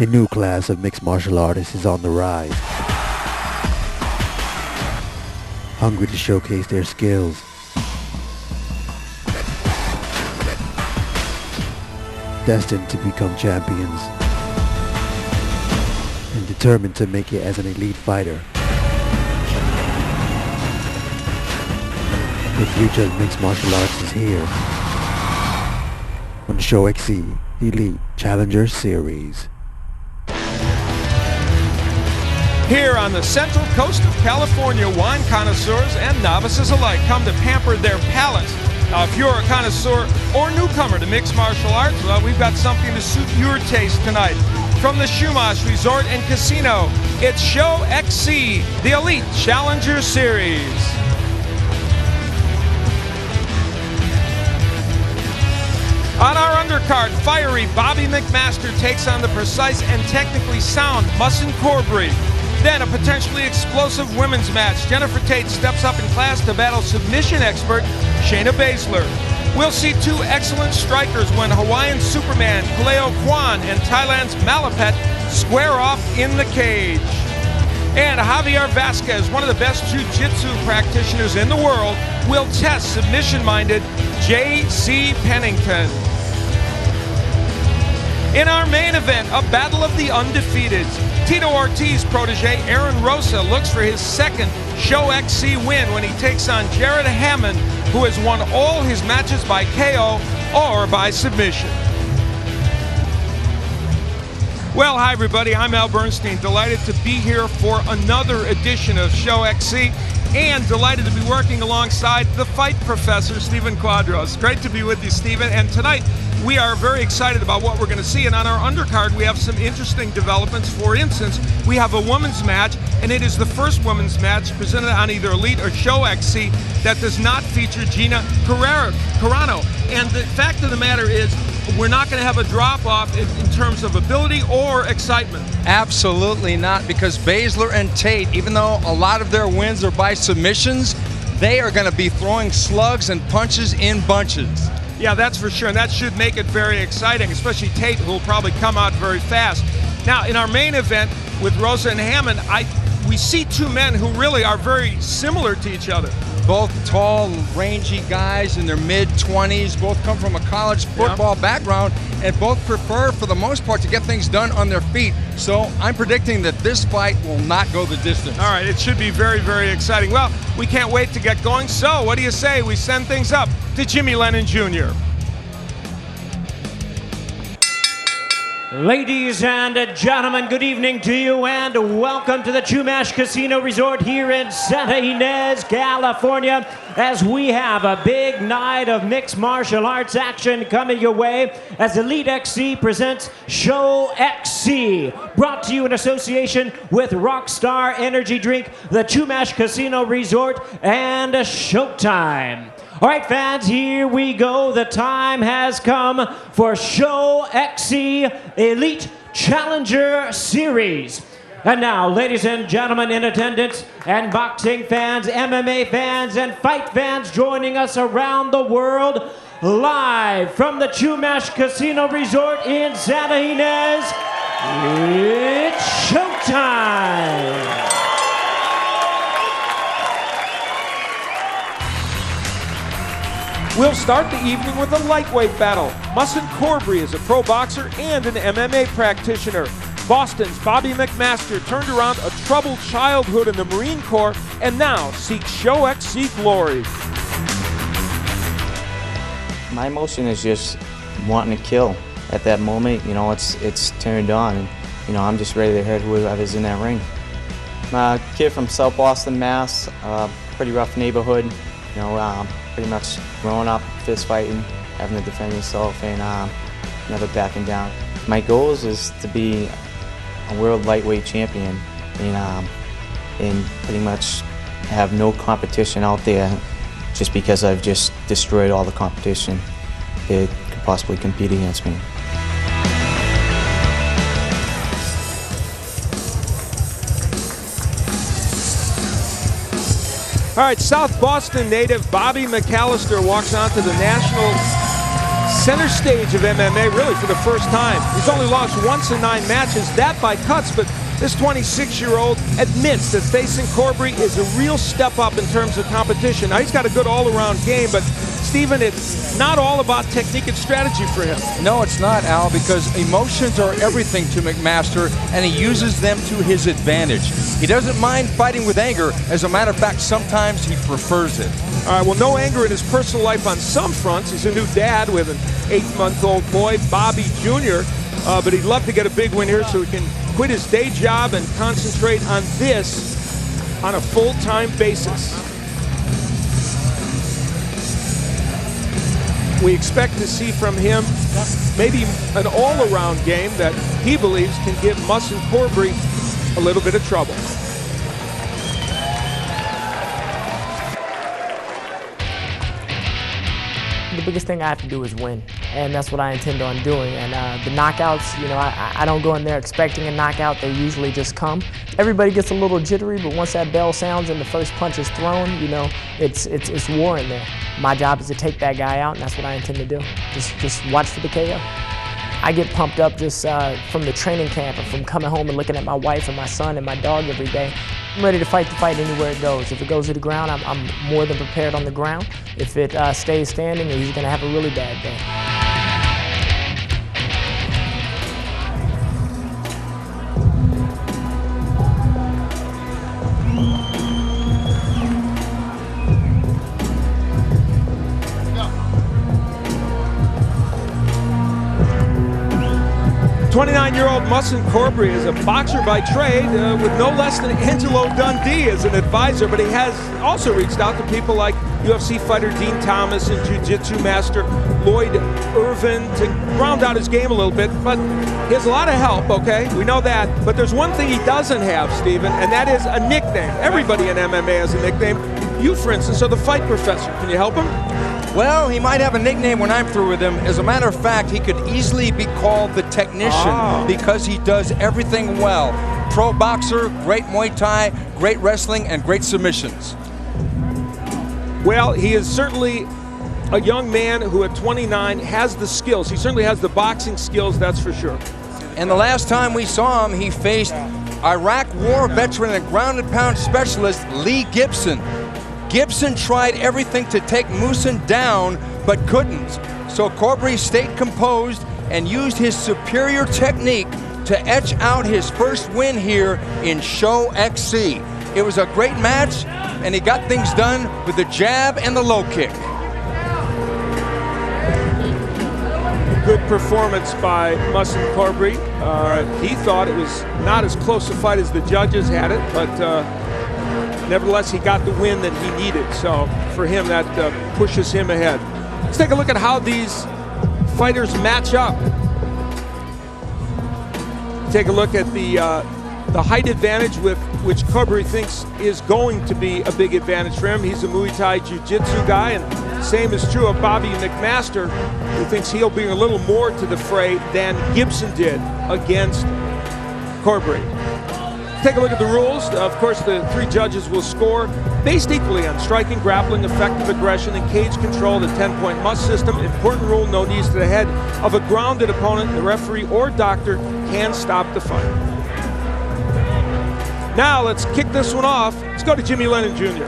A new class of mixed martial artists is on the rise, hungry to showcase their skills. Destined to become champions and determined to make it as an elite fighter. The future of mixed martial arts is here on the Shoxc Elite Challenger Series. Here on the central coast of California, wine connoisseurs and novices alike come to pamper their palates. Now, if you're a connoisseur or newcomer to mixed martial arts, well, we've got something to suit your taste tonight. From the Chumash Resort and Casino, it's Shoxc, the Elite Challenger Series. On our undercard, fiery Bobby McMasters takes on the precise and technically sound Mushin Corbbrey. Then a potentially explosive women's match. Jennifer Tate steps up in class to battle submission expert Shayna Braszler. We'll see two excellent strikers when Hawaiian Superman Kaleo Kwan and Thailand's Malapet square off in the cage. And Javier Vazquez, one of the best jiu-jitsu practitioners in the world, will test submission-minded J.C. Pennington. In our main event, a battle of the undefeateds. Tito Ortiz's protege, Rosa, looks for his second Shoxc win when he takes on Hamman, who has won all his matches by KO or by submission. Well, hi everybody, I'm Al Bernstein, delighted to be here for another edition of Shoxc, and delighted to be working alongside the fight professor, Stephen Quadros. Great to be with you, Stephen, and tonight we are very excited about what we're going to see, and on our undercard we have some interesting developments. For instance, we have a women's match, and it is the first women's match presented on either Elite or Shoxc that does not feature Gina Carano. And the fact of the matter is, we're not going to have a drop-off in terms of ability or excitement. Absolutely not, because Braszler and Tate, even though a lot of their wins are by submissions, they are going to be throwing slugs and punches in bunches. Yeah, that's for sure, and that should make it very exciting, especially Tate, who will probably come out very fast. Now, in our main event with Rosa and Hamman, we see two men who really are very similar to each other. Both tall, rangy guys in their mid-20s, both come from a college football background, and both prefer, for the most part, to get things done on their feet. So I'm predicting that this fight will not go the distance. All right, it should be very, very exciting. Well, we can't wait to get going. So what do you say we send things up to Jimmy Lennon Jr.? Ladies and gentlemen, good evening to you and welcome to the Chumash Casino Resort here in Santa Ynez, California, as we have a big night of mixed martial arts action coming your way as Elite XC presents Shoxc, brought to you in association with Rockstar Energy Drink, the Chumash Casino Resort, and Showtime. All right, fans, here we go. The time has come for Shoxc Elite Challenger Series. And now, ladies and gentlemen in attendance, and boxing fans, MMA fans, and fight fans joining us around the world, live from the Chumash Casino Resort in Santa Ynez, it's showtime! We'll start the evening with a lightweight battle. Mushin Corbbrey is a pro boxer and an MMA practitioner. Boston's Bobby McMasters turned around a troubled childhood in the Marine Corps and now seeks Shoxc glory. My emotion is just wanting to kill at that moment. You know, it's turned on, and you know, I'm just ready to hit whoever's in that ring. I'm a kid from South Boston, Mass. Pretty rough neighborhood. You know, pretty much growing up, fist fighting, having to defend yourself, and never backing down. My goals is to be a world lightweight champion, and pretty much have no competition out there, just because I've just destroyed all the competition that could possibly compete against me. All right, South Boston native Bobby McMasters walks onto the national center stage of MMA really for the first time. He's only lost once in 9 matches, that by cuts, but this 26-year-old admits that facing Corbbrey is a real step up in terms of competition. Now, he's got a good all-around game, but Stephen, it's not all about technique and strategy for him. No, it's not, Al, because emotions are everything to McMaster, and he uses them to his advantage. He doesn't mind fighting with anger. As a matter of fact, sometimes he prefers it. All right, well, no anger in his personal life on some fronts. He's a new dad with an 8-month-old boy, Bobby Jr., but he'd love to get a big win here so he can quit his day job and concentrate on this on a full-time basis. We expect to see from him maybe an all-around game that he believes can give Mushin Corbbrey a little bit of trouble. The biggest thing I have to do is win, and that's what I intend on doing. And the knockouts, you know, I don't go in there expecting a knockout. They usually just come. Everybody gets a little jittery, but once that bell sounds and the first punch is thrown, you know, it's war in there. My job is to take that guy out, and that's what I intend to do. Just watch for the KO. I get pumped up just from the training camp and from coming home and looking at my wife and my son and my dog every day. I'm ready to fight the fight anywhere it goes. If it goes to the ground, I'm more than prepared on the ground. If it stays standing, he's going to have a really bad day. 29-year-old Mushin Corbbrey is a boxer by trade with no less than Angelo Dundee as an advisor, but he has also reached out to people like UFC fighter Dean Thomas and jiu-jitsu master Lloyd Irvin to round out his game a little bit, but he has a lot of help, okay? We know that, but there's one thing he doesn't have, Stephen, and that is a nickname. Everybody in MMA has a nickname. You, for instance, are the fight professor. Can you help him? Well, he might have a nickname when I'm through with him. As a matter of fact, he could easily be called the technician because he does everything well. Pro boxer, great Muay Thai, great wrestling, and great submissions. Well, he is certainly a young man who at 29 has the skills. He certainly has the boxing skills, that's for sure. And the last time we saw him, he faced Iraq War veteran and ground and pound specialist Lee Gibson. Gibson tried everything to take Mushin down, but couldn't. So Corbbrey stayed composed and used his superior technique to etch out his first win here in Shoxc. It was a great match, and he got things done with the jab and the low kick. Good performance by Mushin Corbbrey. He thought it was not as close a fight as the judges had it, but nevertheless, he got the win that he needed. So for him, that pushes him ahead. Let's take a look at how these fighters match up. Take a look at the height advantage with which Corbbrey thinks is going to be a big advantage for him. He's a Muay Thai Jiu-Jitsu guy, and same is true of Bobby McMaster, who thinks he'll bring a little more to the fray than Gibson did against Corbbrey. Take a look at the rules. Of course, the 3 judges will score based equally on striking, grappling, effective aggression, and cage control. The 10-point must system. Important rule, no knees to the head of a grounded opponent. The referee or doctor can stop the fight. Now let's kick this one off. Let's go to Jimmy Lennon Jr.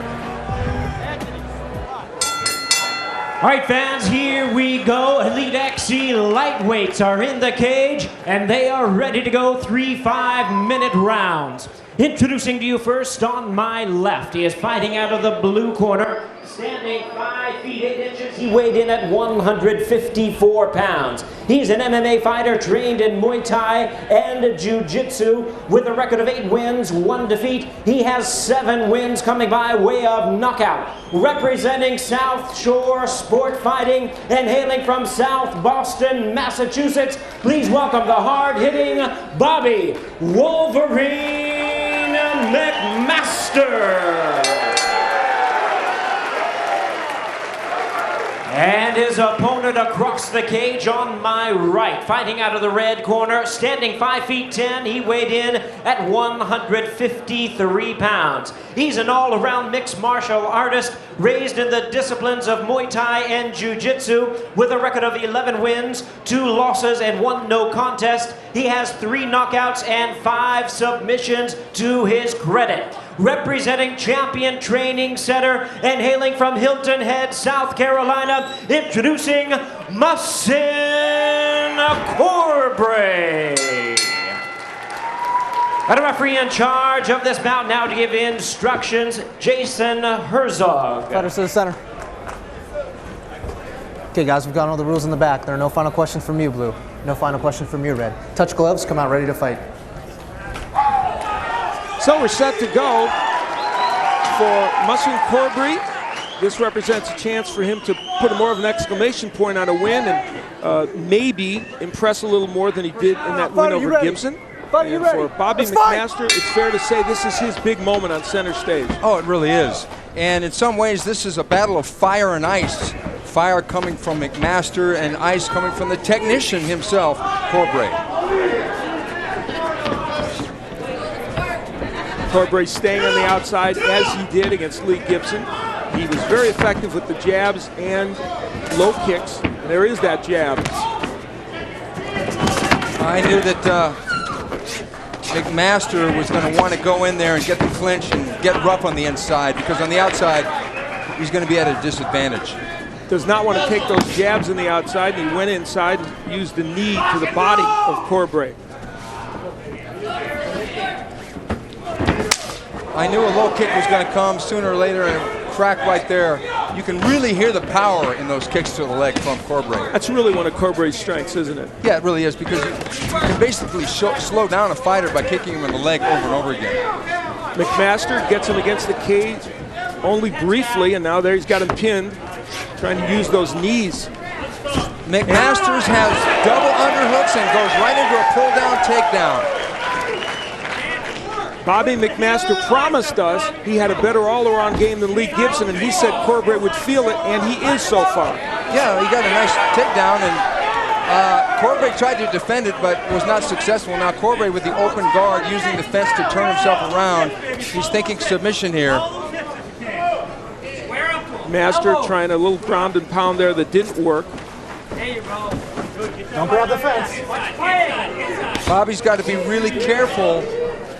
All right, fans, here we go. Elite XC lightweights are in the cage, and they are ready to go 3 5-minute rounds. Introducing to you first on my left, he is fighting out of the blue corner, standing 5 feet 8 inches. He weighed in at 154 pounds. He's an MMA fighter trained in Muay Thai and Jiu-Jitsu with a record of 8 wins, 1 defeat. He has 7 wins coming by way of knockout. Representing South Shore Sport Fighting and hailing from South Boston, Massachusetts, please welcome the hard-hitting Bobby Wolverine McMasters. And his opponent across the cage on my right, fighting out of the red corner, standing 5 feet 10, he weighed in at 153 pounds. He's an all-around mixed martial artist, raised in the disciplines of Muay Thai and Jiu-Jitsu, with a record of 11 wins, 2 losses, and 1 no contest. He has 3 knockouts and 5 submissions to his credit. Representing Champion Training Center and hailing from Hilton Head, South Carolina, introducing Mushin Corbbrey. And a referee in charge of this bout now to give instructions, Jason Herzog. Fighters to the center. Okay, guys, we've got all the rules in the back. There are no final questions from you, Blue. No final question from you, Red. Touch gloves, come out ready to fight. So we're set to go for Mushin Corbbrey. This represents a chance for him to put more of an exclamation point on a win and maybe impress a little more than he did in that win over Gibson. And for Bobby McMaster, it's fair to say this is his big moment on center stage. Oh, it really is. And in some ways, this is a battle of fire and ice. Fire coming from McMaster and ice coming from the technician himself, Corbbrey. Corbbrey staying on the outside as he did against Lee Gibson. He was very effective with the jabs and low kicks. And there is that jab. I knew that McMaster was going to want to go in there and get the clinch and get rough on the inside, because on the outside, he's going to be at a disadvantage. Does not want to take those jabs on the outside. He went inside and used the knee to the body of Corbbrey. I knew a low kick was going to come sooner or later and crack right there. You can really hear the power in those kicks to the leg from Corbbrey. That's really one of Corbbrey's strengths, isn't it? Yeah, it really is, because you can basically slow down a fighter by kicking him in the leg over and over again. McMaster gets him against the cage only briefly, and now there he's got him pinned, trying to use those knees. McMasters has double underhooks and goes right into a pull-down takedown. Bobby McMaster promised us he had a better all-around game than Lee Gibson, and he said Corbbrey would feel it, and he is so far. Yeah, he got a nice takedown, and Corbbrey tried to defend it, but was not successful. Now Corbbrey with the open guard, using the fence to turn himself around. He's thinking submission here. Master trying a little ground and pound there that didn't work. Don't grab the fence. Bobby's got to be really careful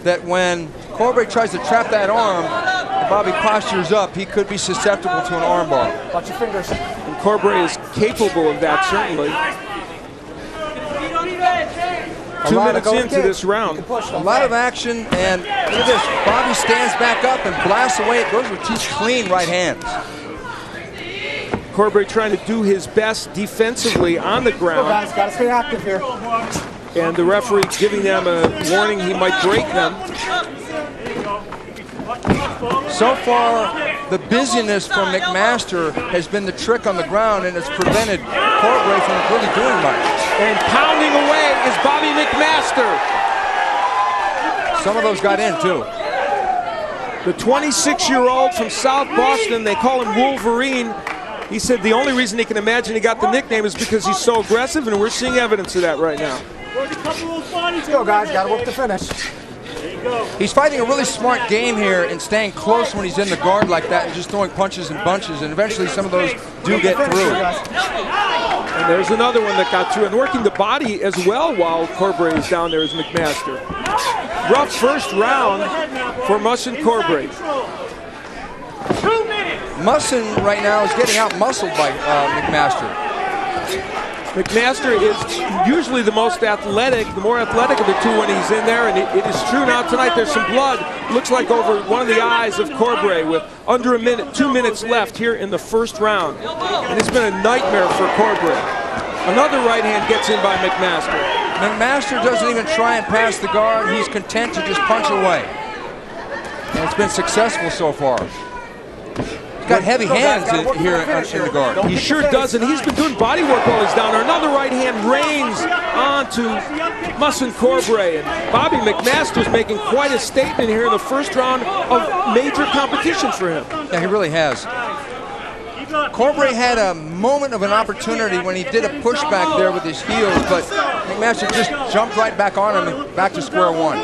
that when Corbbrey tries to trap that arm, and Bobby postures up, he could be susceptible to an armbar. Watch your fingers. And Corbbrey is capable of that, certainly. 2 minutes into this round. A lot of action, and look at this. Bobby stands back up and blasts away. It goes with 2 clean right hands. Corbbrey trying to do his best defensively on the ground. Guys, gotta stay active here. And the referee giving them a warning he might break them. So far, the busyness from McMaster has been the trick on the ground, and it's prevented Corbbrey from really doing much. And pounding away is Bobby McMaster. Some of those got in, too. The 26-year-old from South Boston, they call him Wolverine. He said the only reason he can imagine he got the nickname is because he's so aggressive, and we're seeing evidence of that right now. Let's go, guys. Gotta work the finish. He's fighting a really smart game here and staying close when he's in the guard like that and just throwing punches and bunches, and eventually some of those do get through. And there's another one that got through, and working the body as well while Corbbrey is down there as McMaster. Rough first round for Mushin Corbbrey. Mushin right now is getting out-muscled by McMaster. McMaster is usually the most athletic, the more athletic of the two when he's in there, and it is true now tonight. There's some blood, looks like over one of the eyes of Corbbrey with under a minute, 2 minutes left here in the first round. And it's been a nightmare for Corbbrey. Another right hand gets in by McMaster. McMaster doesn't even try and pass the guard. He's content to just punch away. And it's been successful so far. He's got heavy hands here in the guard. He sure does, and he's been doing body work while he's down there. Another right hand rains onto Mushin Corbbrey, and Bobby McMaster's making quite a statement here in the first round of major competition for him. Yeah, he really has. Corbbrey had a moment of an opportunity when he did a pushback there with his heels, but McMasters just jumped right back on him and back to square one.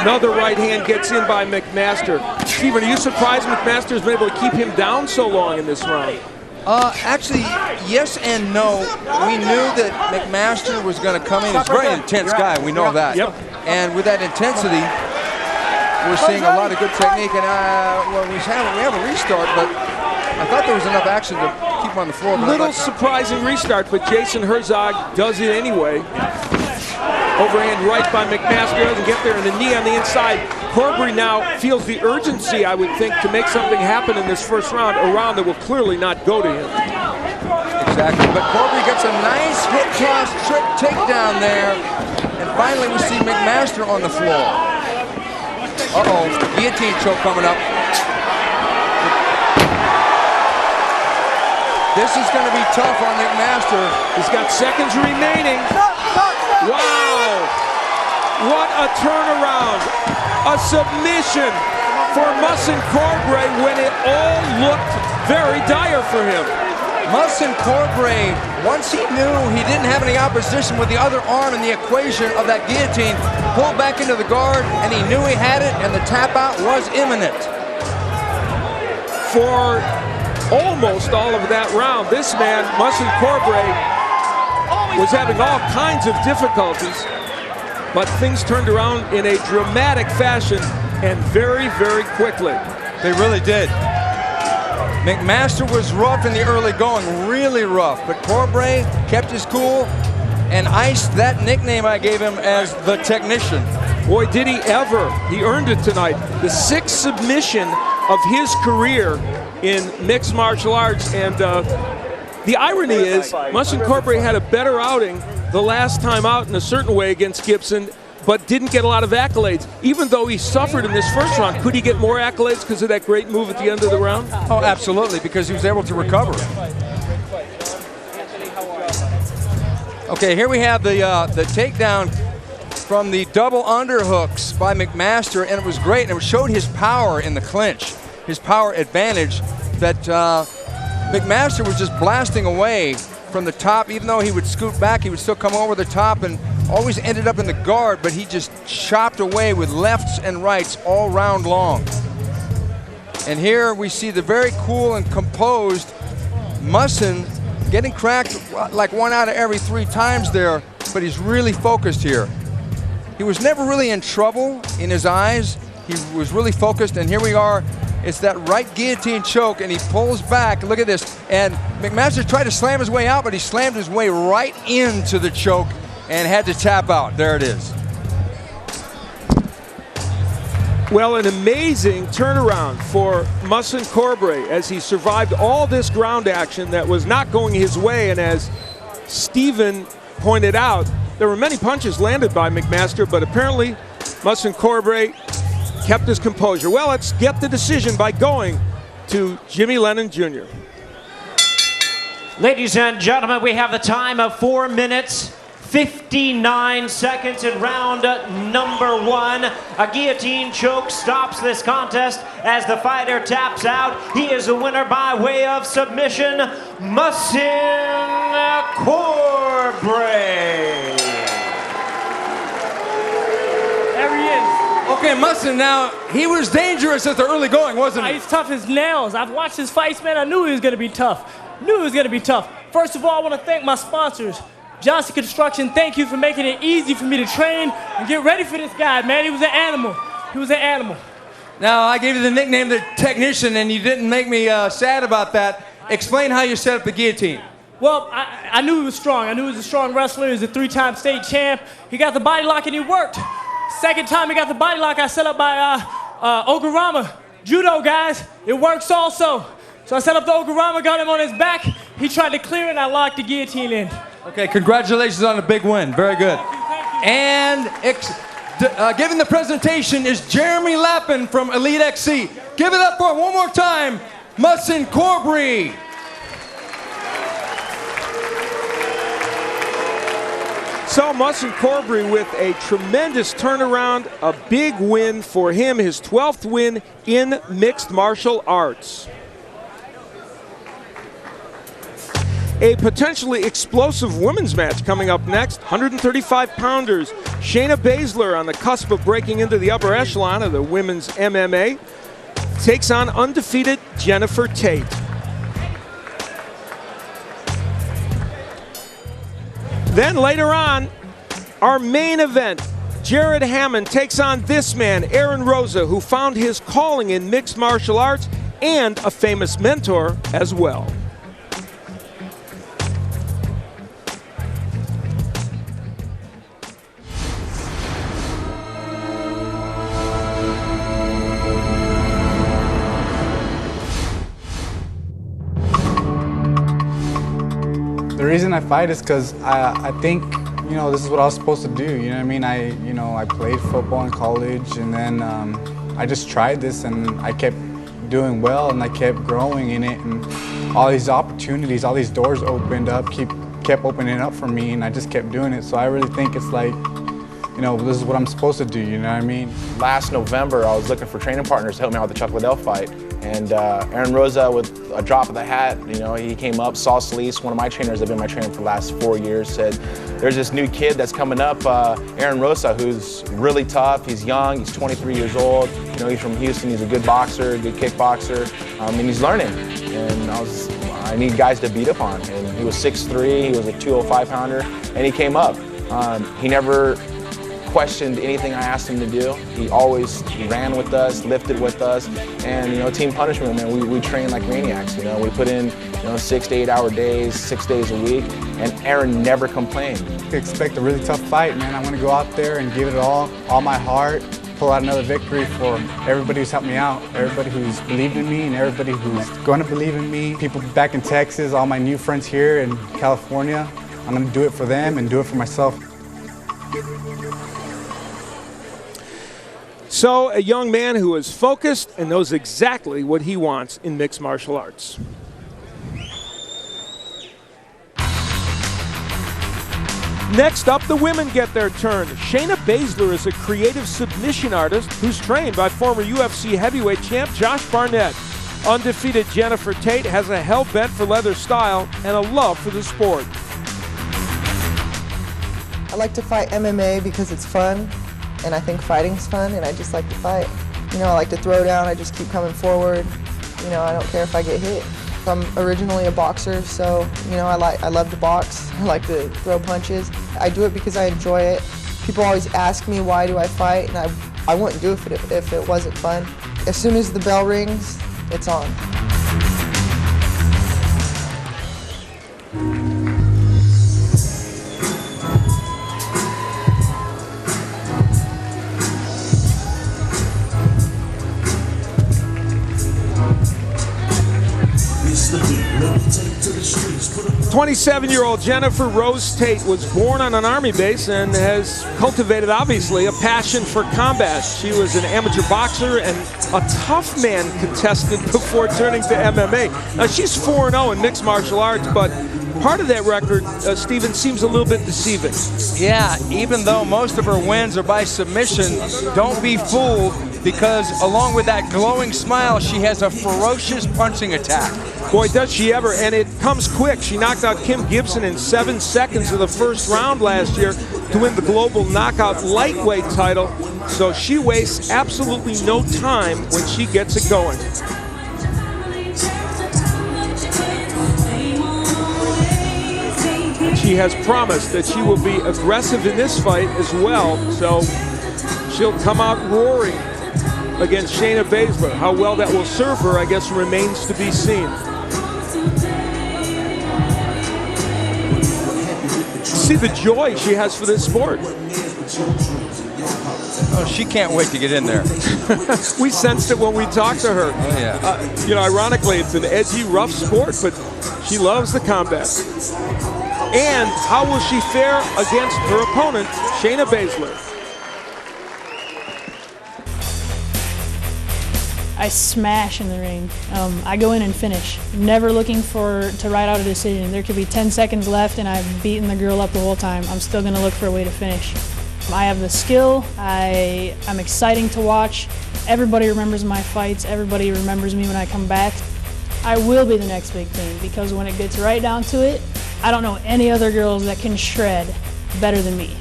Another right hand gets in by McMaster. Stephen, are you surprised McMaster's been able to keep him down so long in this round? Actually, yes and no. We knew that McMaster was going to come in. He's a very intense guy. We know that. Yep. And with that intensity, we're seeing a lot of good technique. And well, we have a restart, but I thought there was enough action to keep him on the floor. Little surprising restart, but Jason Herzog does it anyway. Overhand right by McMaster, doesn't get there, and the knee on the inside. Corbbrey now feels the urgency, I would think, to make something happen in this first round, a round that will clearly not go to him. Exactly, but Corbbrey gets a nice hip toss trick takedown there, and finally we see McMaster on the floor. Uh-oh, guillotine choke coming up. This is going to be tough on McMaster. He's got seconds remaining. Wow! What a turnaround! A submission for Mushin Corbbrey when it all looked very dire for him. Mushin Corbbrey, once he knew he didn't have any opposition with the other arm in the equation of that guillotine, pulled back into the guard, and he knew he had it, and the tap out was imminent. For almost all of that round, this man, Mushin Corbbrey, was having all kinds of difficulties, but things turned around in a dramatic fashion and very, very quickly. They really did. McMaster was rough in the early going, really rough, but Corbbrey kept his cool and iced that nickname I gave him as the Technician. Boy, did he ever. He earned it tonight. The 6th submission of his career in mixed martial arts, and the irony is, Mushin Corbbrey had a better outing the last time out in a certain way against Gibson, but didn't get a lot of accolades. Even though he suffered in this first round, could he get more accolades because of that great move at the end of the round? Oh, absolutely, because he was able to recover. Okay, here we have the takedown from the double underhooks by McMaster, and it was great, and it showed his power in the clinch, his power advantage that McMaster was just blasting away from the top. Even though he would scoot back, he would still come over the top and always ended up in the guard, but he just chopped away with lefts and rights all round long. And here we see the very cool and composed Mushin getting cracked like 1 out of every 3 times there, but he's really focused here. He was never really in trouble in his eyes. He was really focused, and here we are. It's that right guillotine choke, and he pulls back. Look at this. And McMaster tried to slam his way out, but he slammed his way right into the choke and had to tap out. There it is. Well, an amazing turnaround for Mushin Corbbrey as he survived all this ground action that was not going his way. And as Stephen pointed out, there were many punches landed by McMaster, but apparently Mushin Corbbrey kept his composure. Well, let's get the decision by going to Jimmy Lennon Jr. Ladies and gentlemen, we have the time of 4 minutes, 59 seconds in round number 1. A guillotine choke stops this contest as the fighter taps out. He is the winner by way of submission, Mushin Corbbrey. There he is. Okay, Mushin, now, he was dangerous at the early going, wasn't he? He's tough as nails. I've watched his fights, man. I knew he was going to be tough. First of all, I want to thank my sponsors. Johnson Construction, thank you for making it easy for me to train and get ready for this guy, man. He was an animal. Now, I gave you the nickname the Technician, and you didn't make me sad about that. Explain how you set up the guillotine. Well, I knew he was strong. I knew he was a strong wrestler. He was a 3-time state champ. He got the body lock, and he worked. Second time he got the body lock, I set up by Ogurama. Judo, guys. It works also. So I set up the Ogurama, got him on his back. He tried to clear it, and I locked the guillotine in. Okay, congratulations on a big win. Very good. Thank you. And giving the presentation is Jeremy Lappin from Elite XC. Give it up for one more time, Mushin Corbbrey. So Mushin Corbbrey with a tremendous turnaround, a big win for him, his 12th win in mixed martial arts. A potentially explosive women's match coming up next. 135-pounders Shayna Baszler, on the cusp of breaking into the upper echelon of the women's MMA, takes on undefeated Jennifer Tate. Then later on, our main event, Jared Hamman takes on this man, Aaron Rosa, who found his calling in mixed martial arts and a famous mentor as well. The reason I fight is because I think, you know, this is what I was supposed to do. You know what I mean? I played football in college, and then I just tried this, and I kept doing well, and I kept growing in it, and all these opportunities, all these doors opened up, kept opening up for me, and I just kept doing it. So I really think it's like, you know, this is what I'm supposed to do. You know what I mean? Last November, I was looking for training partners to help me out with the Chuck Liddell fight. And Aaron Rosa, with a drop of the hat, you know, he came up, saw Sleece, one of my trainers that have been my trainer for the last 4 years, said, there's this new kid that's coming up, Aaron Rosa, who's really tough. He's young, he's 23 years old. You know, he's from Houston, he's a good boxer, good kickboxer, and he's learning. And I need guys to beat up on. And he was 6'3", he was a 205-pounder, and he came up. He never questioned anything I asked him to do. He always ran with us, lifted with us, and, you know, team punishment, man, we train like maniacs. You know, we put in, you know, 6 to 8 hour days, 6 days a week, and Aaron never complained. Expect a really tough fight, man. I want to go out there and give it all my heart, pull out another victory for everybody who's helped me out, everybody who's believed in me, and everybody who's going to believe in me. People back in Texas, all my new friends here in California. I'm going to do it for them and do it for myself. So a young man who is focused and knows exactly what he wants in mixed martial arts. Next up, the women get their turn. Shayna Baszler is a creative submission artist who's trained by former UFC heavyweight champ Josh Barnett. Undefeated Jennifer Tate has a hell-bent for leather style and a love for the sport. I like to fight MMA because it's fun, and I think fighting's fun, and I just like to fight. You know, I like to throw down, I just keep coming forward. You know, I don't care if I get hit. I'm originally a boxer, so, you know, I love to box. I like to throw punches. I do it because I enjoy it. People always ask me, why do I fight? And I wouldn't do it if it wasn't fun. As soon as the bell rings, it's on. 27-year-old Jennifer Rose Tate was born on an Army base and has cultivated, obviously, a passion for combat. She was an amateur boxer and a tough man contestant before turning to MMA. Now, she's 4-0 in mixed martial arts, but part of that record, Steven, seems a little bit deceiving. Yeah, even though most of her wins are by submission, don't be fooled, because along with that glowing smile, she has a ferocious punching attack. Boy, does she ever, and it comes quick. She knocked out Kim Gibson in 7 seconds of the first round last year to win the global knockout lightweight title, so she wastes absolutely no time when she gets it going. She has promised that she will be aggressive in this fight as well, so she'll come out roaring against Shayna Baszler. How well that will serve her, I guess, remains to be seen. See the joy she has for this sport. Oh, she can't wait to get in there. We sensed it when we talked to her. Oh, yeah. You know, ironically, it's an edgy, rough sport, but she loves the combat. And how will she fare against her opponent, Shayna Baszler? I smash in the ring. I go in and finish, never looking to ride out a decision. There could be 10 seconds left and I've beaten the girl up the whole time. I'm still going to look for a way to finish. I have the skill. I'm exciting to watch. Everybody remembers my fights. Everybody remembers me when I come back. I will be the next big thing because when it gets right down to it, I don't know any other girls that can shred better than me.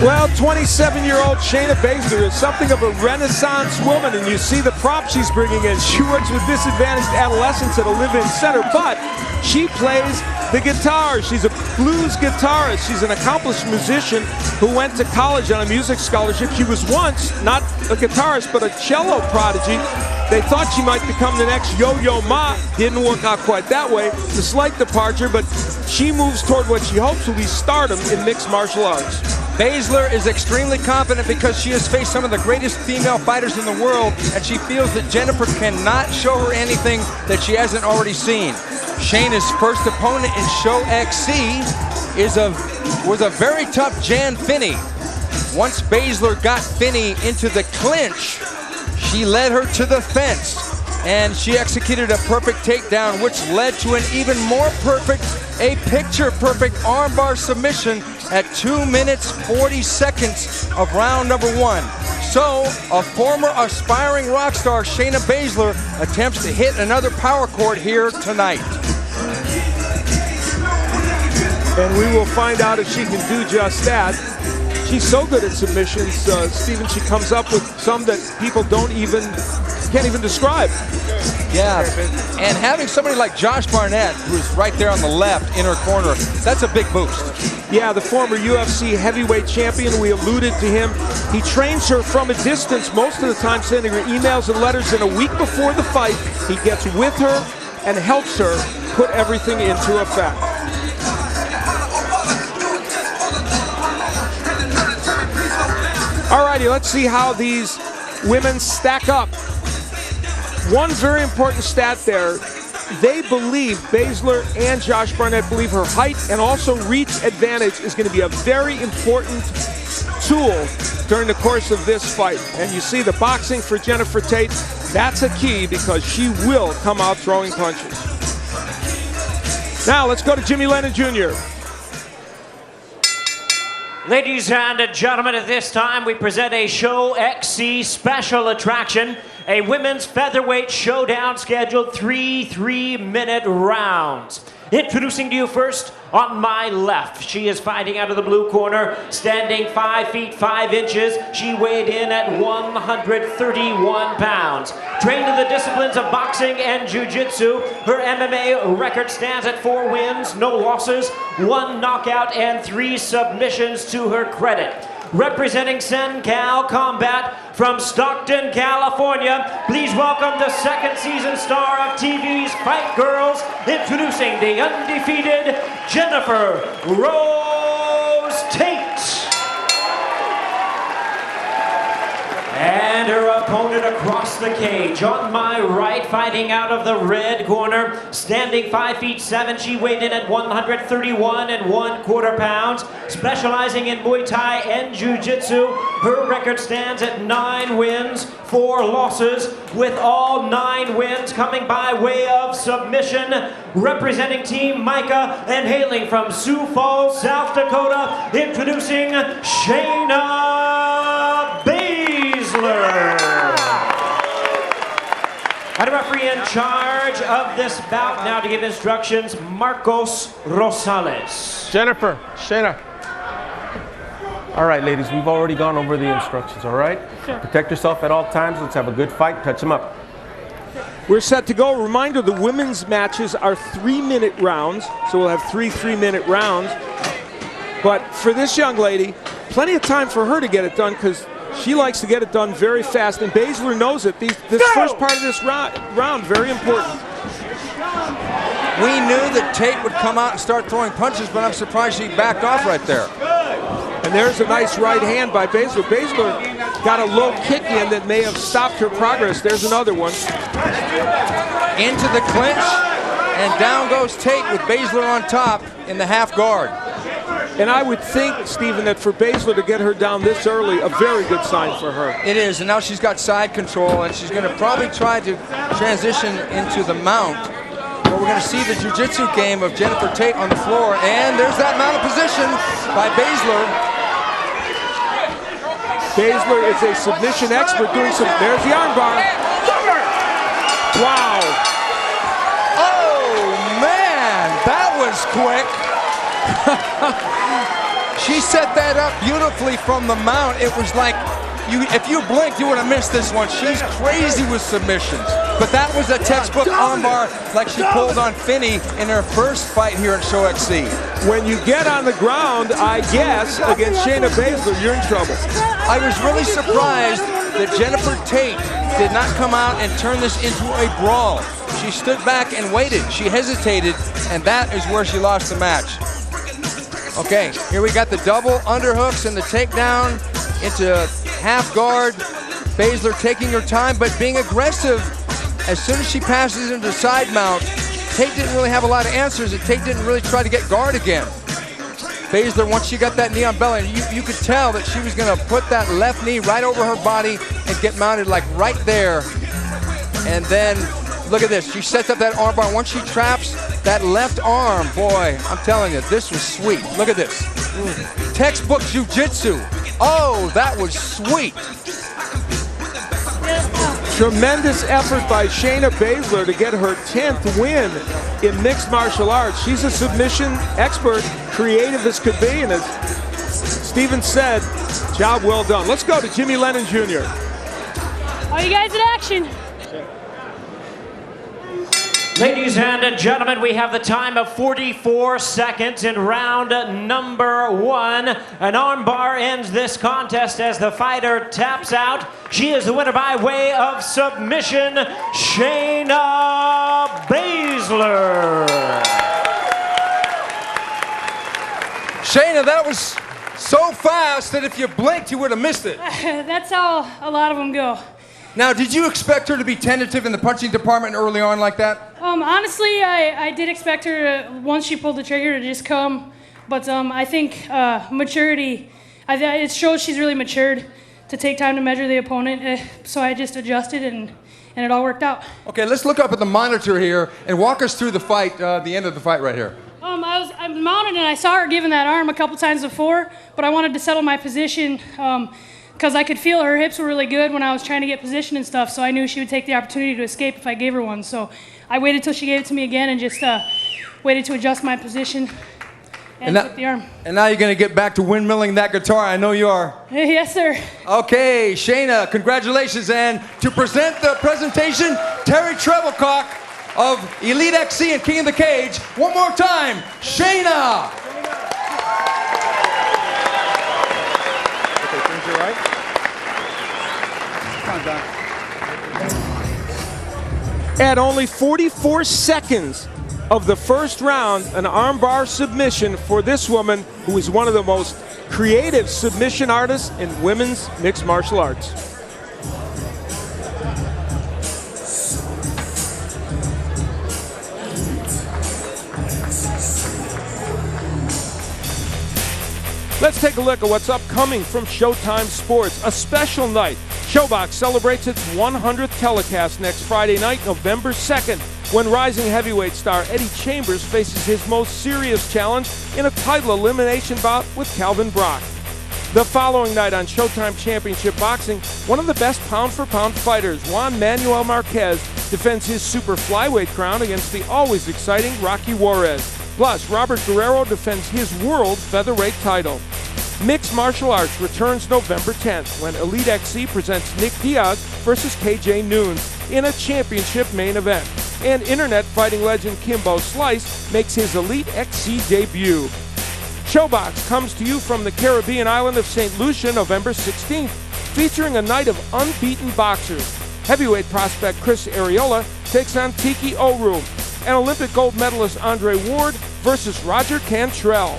Well, 27-year-old Shayna Baszler is something of a renaissance woman, and you see the prop she's bringing in. She works with disadvantaged adolescents at a live-in center, but she plays the guitar. She's a blues guitarist. She's an accomplished musician who went to college on a music scholarship. She was once not a guitarist, but a cello prodigy. They thought she might become the next Yo-Yo Ma. Didn't work out quite that way. It's a slight departure, but she moves toward what she hopes will be stardom in mixed martial arts. Baszler is extremely confident because she has faced some of the greatest female fighters in the world, and she feels that Jennifer cannot show her anything that she hasn't already seen. Shayna's first opponent in Shoxc was a very tough Jan Finney. Once Baszler got Finney into the clinch, she led her to the fence, and she executed a perfect takedown, which led to an even more perfect, a picture-perfect armbar submission at 2 minutes 40 seconds of round number 1. So, a former aspiring rock star, Shayna Baszler, attempts to hit another power chord here tonight. And we will find out if she can do just that. She's so good at submissions, Stephen, she comes up with some that people can't even describe. Yeah, and having somebody like Josh Barnett, who's right there on the left, in her corner, that's a big boost. Yeah, the former UFC heavyweight champion, we alluded to him. He trains her from a distance, most of the time sending her emails and letters, and a week before the fight, he gets with her and helps her put everything into effect. Alrighty, let's see how these women stack up. One very important stat there, they believe, Baszler and Josh Barnett believe her height and also reach advantage is going to be a very important tool during the course of this fight. And you see the boxing for Jennifer Tate, that's a key because she will come out throwing punches. Now let's go to Jimmy Lennon Jr. Ladies and gentlemen, at this time we present a Shoxc special attraction, a women's featherweight showdown scheduled 3 3-minute rounds. Introducing to you first, on my left, she is fighting out of the blue corner, standing 5 feet 5 inches. She weighed in at 131 pounds. Trained in the disciplines of boxing and jiu-jitsu, her MMA record stands at 4 wins, no losses, 1 knockout, and 3 submissions to her credit. Representing Sencal Combat from Stockton, California, please welcome the second season star of TV's Fight Girls, introducing the undefeated Jennifer Rose Tate. And her opponent across the cage. On my right, fighting out of the red corner, standing 5 feet 7, she weighed in at 131 1/4 pounds, specializing in Muay Thai and Jiu-Jitsu. Her record stands at 9 wins, 4 losses, with all 9 wins coming by way of submission. Representing Team Micah and hailing from Sioux Falls, South Dakota, introducing Shayna Baszler. And a referee in charge of this bout now to give instructions, Marcos Rosales. Jennifer, Shayna. All right, ladies, we've already gone over the instructions, all right? Sure. Protect yourself at all times. Let's have a good fight. Touch them up. We're set to go. Reminder, the women's matches are 3-minute rounds, so we'll have 3 3-minute rounds. But for this young lady, plenty of time for her to get it done because she likes to get it done very fast, and Baszler knows it. This first part of this round, very important. We knew that Tate would come out and start throwing punches, but I'm surprised she backed off right there. And there's a nice right hand by Baszler. Baszler got a low kick in that may have stopped her progress. There's another one. into the clinch, and down goes Tate with Braszler on top in the half guard. And I would think, Stephen, that for Braszler to get her down this early, a very good sign for her. It is, and now she's got side control, and she's going to probably try to transition into the mount. But we're going to see the jiu-jitsu game of Jennifer Tate on the floor, and there's that mounted position by Braszler. Braszler is a submission expert doing some, there's the armbar. Wow. Oh, man, that was quick. She set that up beautifully from the mount. It was like, if you blinked, you would have missed this one. She's crazy with submissions. But that was a textbook armbar like she pulled on Finney in her first fight here at Shoxc. When you get on the ground, I guess, against Shayna Braszler, you're in trouble. I was really surprised that Jennifer Tate did not come out and turn this into a brawl. She stood back and waited. She hesitated, and that is where she lost the match. Okay, here we got the double underhooks and the takedown into half guard. Braszler taking her time, but being aggressive. As soon as she passes into side mount, Tate didn't really have a lot of answers, and Tate didn't really try to get guard again. Braszler, once she got that knee on belly, you could tell that she was going to put that left knee right over her body and get mounted like right there. And then, look at this. She sets up that armbar. Once she traps that left arm, boy, I'm telling you, this was sweet. Look at this. Textbook jiu-jitsu. Oh, that was sweet. Tremendous effort by Shayna Braszler to get her 10th win in mixed martial arts. She's a submission expert, creative as could be, and as Stephen said, job well done. Let's go to Jimmy Lennon Jr. Are you guys in action? Ladies and gentlemen, we have the time of 44 seconds in round number 1. An armbar ends this contest as the fighter taps out. She is the winner by way of submission, Shayna Braszler. Shayna, that was so fast that if you blinked, you would have missed it. That's how a lot of them go. Now, did you expect her to be tentative in the punching department early on like that? Honestly, I did expect her to, once she pulled the trigger, to just come. But I think maturity, it shows she's really matured to take time to measure the opponent. So I just adjusted and it all worked out. Okay, let's look up at the monitor here and walk us through the fight, the end of the fight right here. I'm mounted and I saw her giving that arm a couple times before, but I wanted to settle my position. Because I could feel her hips were really good when I was trying to get position and stuff, so I knew she would take the opportunity to escape if I gave her one. So I waited till she gave it to me again and just waited to adjust my position and took the arm. And now you're going to get back to windmilling that guitar. I know you are. Yes, sir. Okay, Shayna, congratulations. And to present the presentation, Terry Treblecock of Elite XC and King of the Cage. One more time, Shayna. At only 44 seconds of the first round, an armbar submission for this woman who is one of the most creative submission artists in women's mixed martial arts. Let's take a look at what's upcoming from Showtime Sports. A special night. ShowBox celebrates its 100th telecast next Friday night, November 2nd, when rising heavyweight star Eddie Chambers faces his most serious challenge in a title elimination bout with Calvin Brock. The following night on Showtime Championship Boxing, one of the best pound-for-pound fighters, Juan Manuel Marquez, defends his super flyweight crown against the always exciting Rocky Juarez. Plus, Robert Guerrero defends his world featherweight title. Mixed Martial Arts returns November 10th when Elite XC presents Nick Diaz versus KJ Noons in a championship main event. And internet fighting legend Kimbo Slice makes his Elite XC debut. ShowBox comes to you from the Caribbean island of St. Lucia November 16th, featuring a night of unbeaten boxers. Heavyweight prospect Chris Arreola takes on Tiki Oru, and Olympic gold medalist Andre Ward versus Roger Cantrell.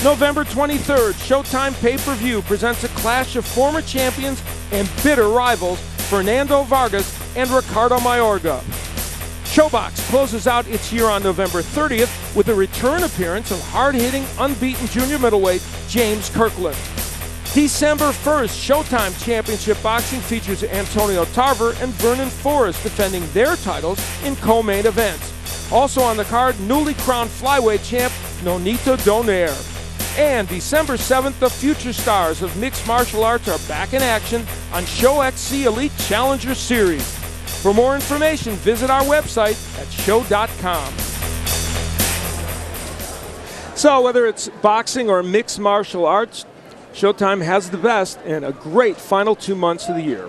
November 23rd, Showtime pay-per-view presents a clash of former champions and bitter rivals, Fernando Vargas and Ricardo Mayorga. ShoBox closes out its year on November 30th with a return appearance of hard-hitting, unbeaten junior middleweight James Kirkland. December 1st, Showtime Championship Boxing features Antonio Tarver and Vernon Forrest defending their titles in co-main events. Also on the card, newly crowned flyweight champ Nonito Donaire. And December 7th, the future stars of mixed martial arts are back in action on Shoxc Elite Challenger Series. For more information, visit our website at show.com. So whether it's boxing or mixed martial arts, Showtime has the best and a great final 2 months of the year.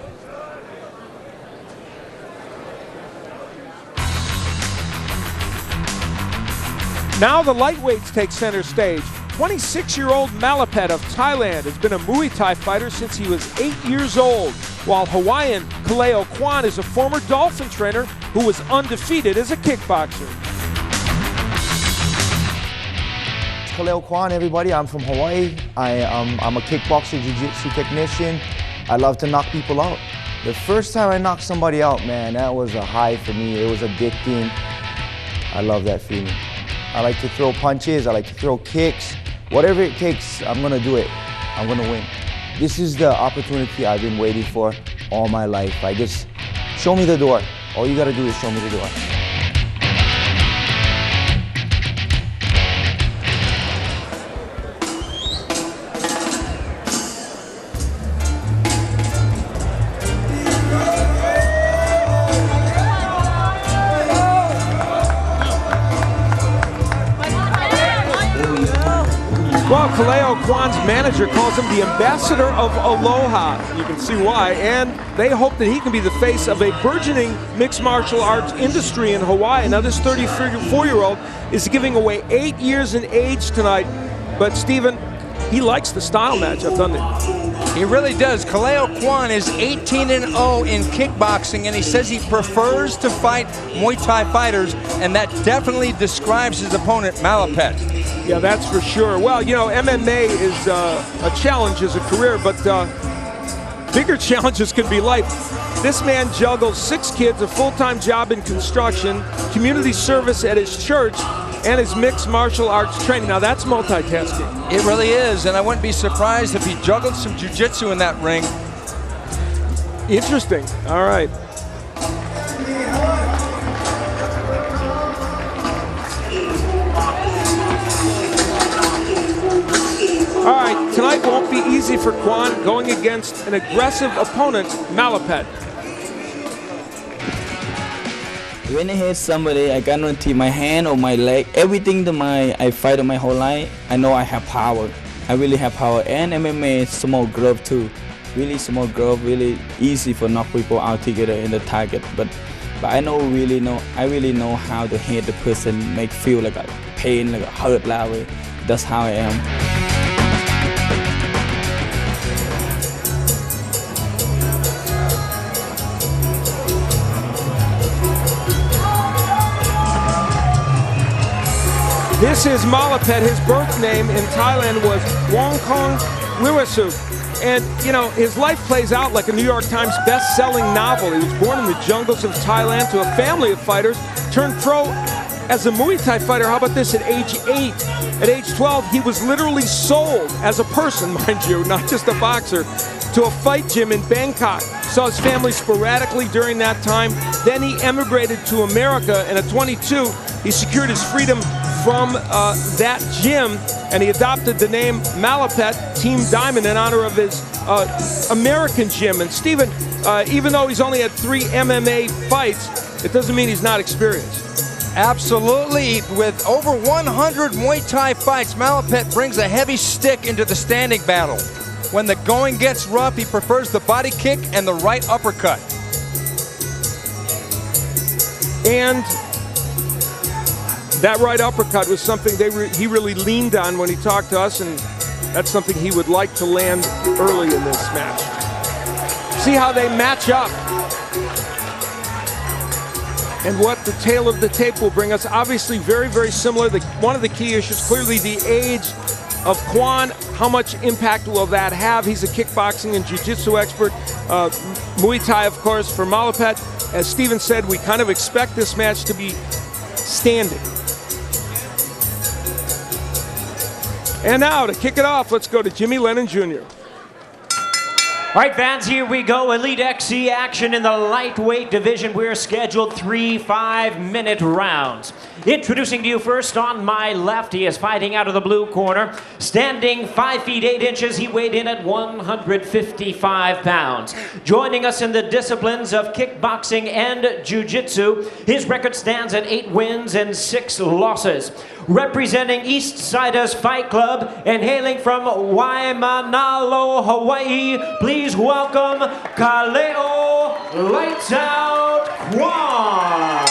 Now the lightweights take center stage. 26-year-old Malapet of Thailand has been a Muay Thai fighter since he was 8 years old, while Hawaiian Kaleo Kwan is a former Dolphin trainer who was undefeated as a kickboxer. Kaleo Kwan, everybody. I'm from Hawaii. I'm a kickboxer, jiu-jitsu technician. I love to knock people out. The first time I knocked somebody out, man, that was a high for me. It was addicting. I love that feeling. I like to throw punches. I like to throw kicks. Whatever it takes, I'm gonna do it. I'm gonna win. This is the opportunity I've been waiting for all my life. Show me the door. All you gotta do is show me the door. Well, Kaleo Kwan's manager calls him the ambassador of Aloha. You can see why. And they hope that he can be the face of a burgeoning mixed martial arts industry in Hawaii. Now, this 34-year-old is giving away 8 years in age tonight. But, Stephen, he likes the style matchup, doesn't he? He really does. Kaleo Kwan is 18-0 in kickboxing, and he says he prefers to fight Muay Thai fighters, and that definitely describes his opponent, Malapet. Yeah, that's for sure. Well, you know, MMA is a challenge as a career, but bigger challenges can be life. This man juggles 6 kids, a full-time job in construction, community service at his church, and his mixed martial arts training. Now, that's multitasking. It really is, and I wouldn't be surprised if he juggled some jiu-jitsu in that ring. Interesting. All right. All right, tonight won't be easy for Kwan going against an aggressive opponent, Malapet. When I hit somebody, I guarantee my hand or my leg, everything I fight my whole life, I know I have power. I really have power. And MMA, small glove too. Really small glove, really easy for knock people out together in the target. But I really know how to hit the person, make feel like a pain, like a hurt that way. That's how I am. This is Malapet. His birth name in Thailand was Mongkhon Wiwasuk. And, you know, his life plays out like a New York Times best-selling novel. He was born in the jungles of Thailand to a family of fighters, turned pro as a Muay Thai fighter. How about this? At age 8. At age 12, he was literally sold as a person, mind you, not just a boxer, to a fight gym in Bangkok. Saw his family sporadically during that time. Then he emigrated to America, and at 22, he secured his freedom from that gym, and he adopted the name Malapet Team Diamond in honor of his American gym. And Stephen, even though he's only had 3 MMA fights, it doesn't mean he's not experienced. Absolutely. With over 100 Muay Thai fights, Malapet brings a heavy stick into the standing battle. When the going gets rough, he prefers the body kick and the right uppercut. And that right uppercut was something he really leaned on when he talked to us, and that's something he would like to land early in this match. See how they match up and what the tail of the tape will bring us. Obviously very, very similar. One of the key issues, clearly the age of Kwan. How much impact will that have? He's a kickboxing and jiu-jitsu expert. Muay Thai, of course, for Malapet. As Steven said, we kind of expect this match to be standing. And now to kick it off, let's go to Jimmy Lennon Jr. All right, fans, here we go. Elite XC action in the lightweight division. We're scheduled 3 5-minute rounds. Introducing to you first on my left, he is fighting out of the blue corner. Standing 5 feet 8 inches, he weighed in at 155 pounds. Joining us in the disciplines of kickboxing and jiu-jitsu, his record stands at 8 wins and 6 losses. Representing East Sida's Fight Club and hailing from Waimanalo, Hawaii, please welcome Kaleo Lights Out Kwan.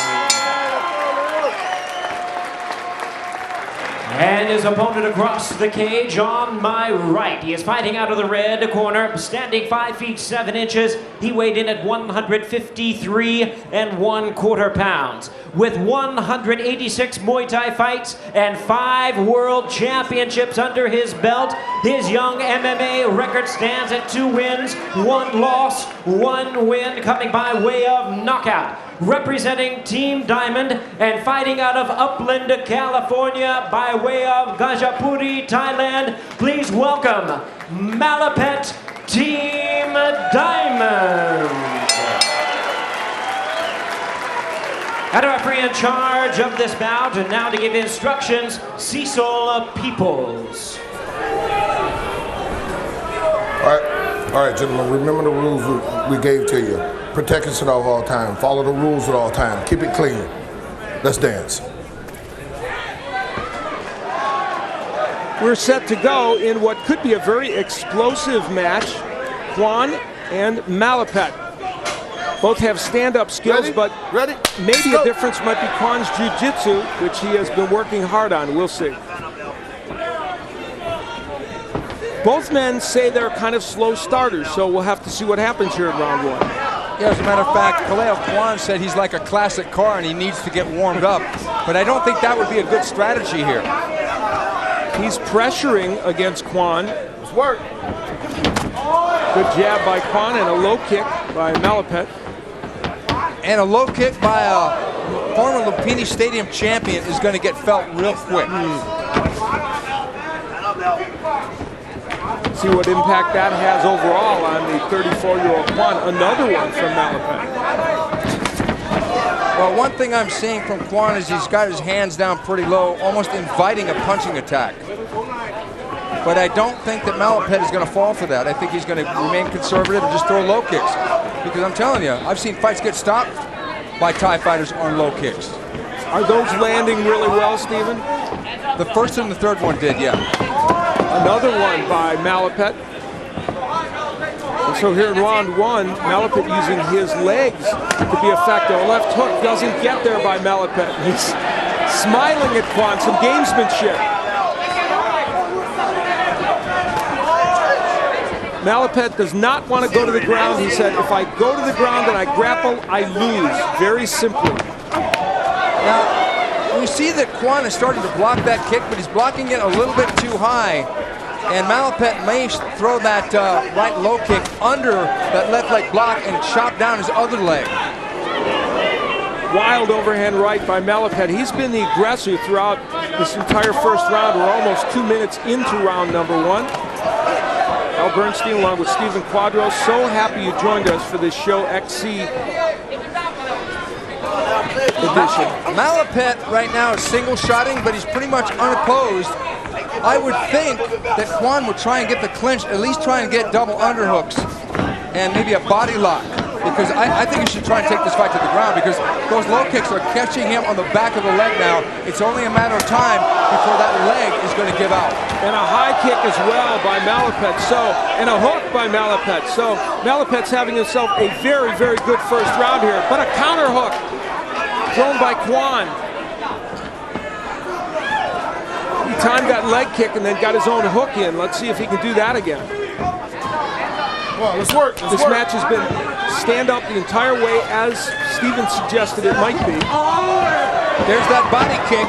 And his opponent across the cage on my right. He is fighting out of the red corner, standing 5 feet 7 inches. He weighed in at 153 1/4 pounds. With 186 Muay Thai fights and 5 world championships under his belt, his young MMA record stands at 2 wins, 1 loss, 1 win, coming by way of knockout. Representing Team Diamond and fighting out of Upland, California by way of Gajapuri, Thailand, please welcome Malapet Team Diamond. And a referee in charge of this bout, and now to give instructions, Cecil Peoples. All right, gentlemen, remember the rules we gave to you. Protect yourself at all time. Follow the rules at all time. Keep it clean. Let's dance. We're set to go in what could be a very explosive match. Kwan and Malapet. Both have stand-up skills, but maybe a difference might be Kwan's jiu-jitsu, which he has been working hard on. We'll see. Both men say they're kind of slow starters, so we'll have to see what happens here in round 1. Yeah, as a matter of fact, Kaleo Kwan said he's like a classic car and he needs to get warmed up. But I don't think that would be a good strategy here. He's pressuring against Kwan. Let's work. Good jab by Kwan and a low kick by Malapet. And a low kick by a former Lupini Stadium champion is going to get felt real quick. See what impact that has overall on the 34-year-old Kwan. Another one from Malapet. Well, one thing I'm seeing from Kwan is he's got his hands down pretty low, almost inviting a punching attack. But I don't think that Malapet is going to fall for that. I think he's going to remain conservative and just throw low kicks. Because I'm telling you, I've seen fights get stopped by Thai fighters on low kicks. Are those landing really well, Steven? The first and the third one did, yeah. Another one by Malapet. And so here in round 1, Malapet using his legs to be effective. A left hook doesn't get there by Malapet. He's smiling at Kwan, some gamesmanship. Malapet does not want to go to the ground. He said, if I go to the ground and I grapple, I lose. Very simply. Now, we see that Kwan is starting to block that kick, but he's blocking it a little bit too high. And Malapet may throw that right low kick under that left leg block and chop down his other leg. Wild overhand right by Malapet. He's been the aggressor throughout this entire first round. We're almost 2 minutes into round number 1. Al Bernstein along with Stephen Quadros. So happy you joined us for this Show XC edition. Malapet right now is single-shotting, but he's pretty much unopposed. I would think that Kwan would try and get the clinch, at least try and get double underhooks and maybe a body lock. Because I think he should try and take this fight to the ground because those low kicks are catching him on the back of the leg now. It's only a matter of time before that leg is going to give out. And a high kick as well by Malapet. And a hook by Malapet. So Malapet's having himself a very, very good first round here. But a counter hook thrown by Kwan. He timed that leg kick and then got his own hook in. Let's see if he can do that again. Well, let's work. This match has been stand up the entire way as Steven suggested it might be. There's that body kick.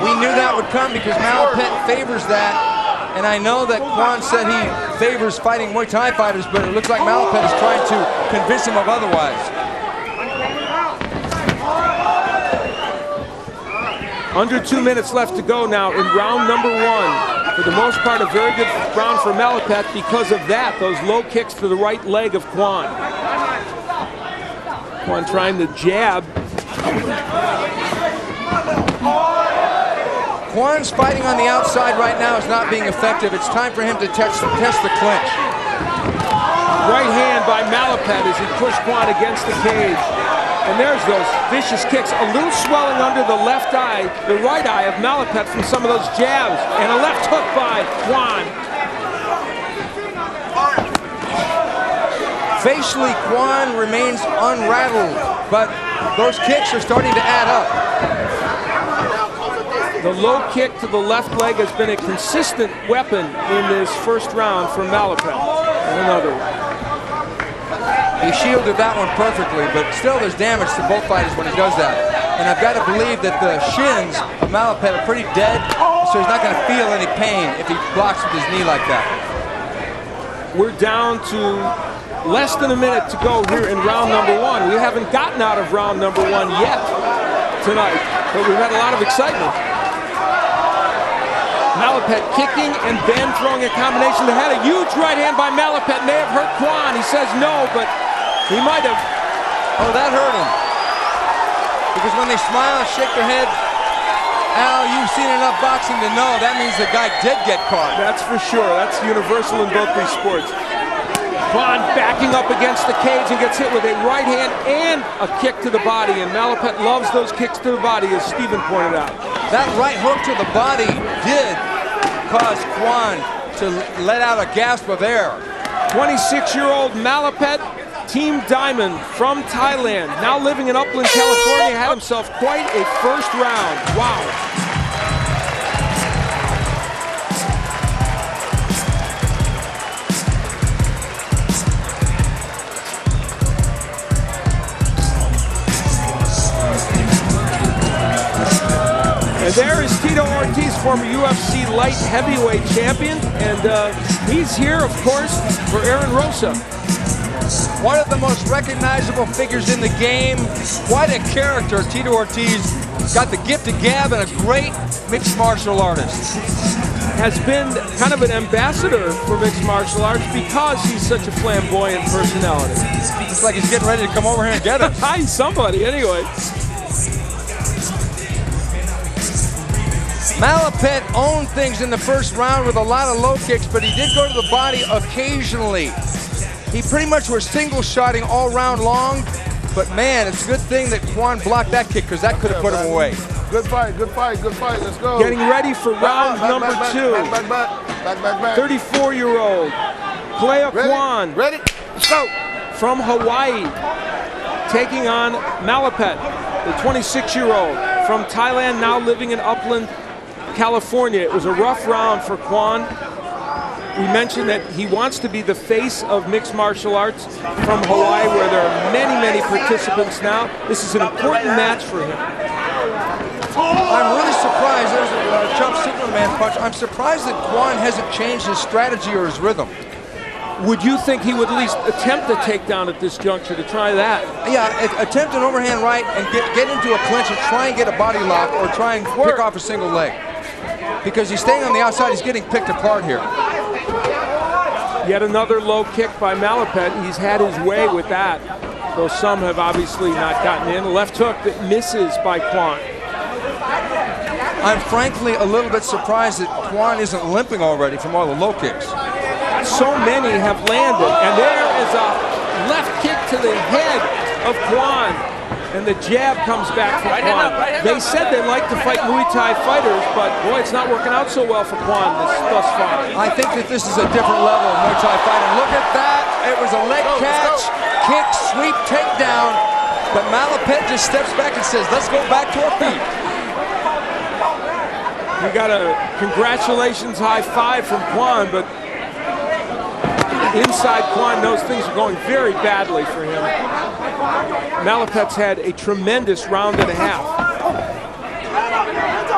We knew that would come because Malapet favors that. And I know that Kwan said he favors fighting Muay Thai fighters, but it looks like Malapet is trying to convince him of otherwise. Under 2 minutes left to go now in round number 1. For the most part, a very good round for Malapet because of that, those low kicks to the right leg of Kwan. Kwan trying to jab. Kwan's fighting on the outside right now is not being effective. It's time for him to test the clinch. Right hand by Malapet as he pushed Kwan against the cage. And there's those vicious kicks. A little swelling under the left eye, the right eye of Malapet from some of those jabs. And a left hook by Kwan. Facially, Kwan remains unrattled, but those kicks are starting to add up. The low kick to the left leg has been a consistent weapon in this first round for Malapet. And another one. He shielded that one perfectly, but still there's damage to both fighters when he does that. And I've got to believe that the shins of Malapet are pretty dead, so he's not going to feel any pain if he blocks with his knee like that. We're down to less than a minute to go here in round number 1. We haven't gotten out of round number 1 yet tonight, but we've had a lot of excitement. Malapet kicking and then throwing a combination. They had a huge right hand by Malapet, may have hurt Kwan. He says no, but he might have. Oh, that hurt him. Because when they smile and shake their head, Al, you've seen enough boxing to know that means the guy did get caught. That's for sure. That's universal in both these sports. Kwan backing up against the cage and gets hit with a right hand and a kick to the body. And Malapet loves those kicks to the body, as Stephen pointed out. That right hook to the body did cause Kwan to let out a gasp of air. 26-year-old Malapet, Team Diamond from Thailand, now living in Upland, California, had himself quite a first round. Wow. And there is Tito Ortiz, former UFC light heavyweight champion, and he's here, of course, for Aaron Rosa. One of the most recognizable figures in the game, quite a character. Tito Ortiz got the gift of gab and a great mixed martial artist. Has been kind of an ambassador for mixed martial arts because he's such a flamboyant personality. It's like he's getting ready to come over here and get us. He's somebody, anyway. Malapet owned things in the first round with a lot of low kicks, but he did go to the body occasionally. He pretty much was single-shotting all round long, but man, it's a good thing that Kwan blocked that kick because that could have put him away. Good fight, good fight, good fight. Let's go. Getting ready for round number 2. 34-year-old Kaleo Kwan. Ready? Let's go. From Hawaii, taking on Malapet, the 26-year-old from Thailand, now living in Upland, California. It was a rough round for Kwan. We mentioned that he wants to be the face of mixed martial arts from Hawaii, where there are many, many participants now. This is an important match for him. I'm really surprised. There's a jump Superman punch. I'm surprised that Kwan hasn't changed his strategy or his rhythm. Would you think he would at least attempt a takedown at this juncture to try that? Yeah, attempt an overhand right and get into a clinch and try and get a body lock or try and pick off a single leg. Because he's staying on the outside, he's getting picked apart here. Yet another low kick by Malapet. He's had his way with that, though some have obviously not gotten in. A left hook that misses by Kwan. I'm frankly a little bit surprised that Kwan isn't limping already from all the low kicks. So many have landed, and there is a left kick to the head of Kwan, and the jab comes back from Kwan. They said they like to fight Muay Thai fighters, but boy, it's not working out so well for Kwan thus far. I think that this is a different level of Muay Thai fighting. Look at that. It was a leg catch, kick, sweep, takedown, but Malapet just steps back and says, let's go back to our feet. You got a congratulations high five from Kwan, but inside Kwan knows things are going very badly for him. Malapet's had a tremendous round and a half.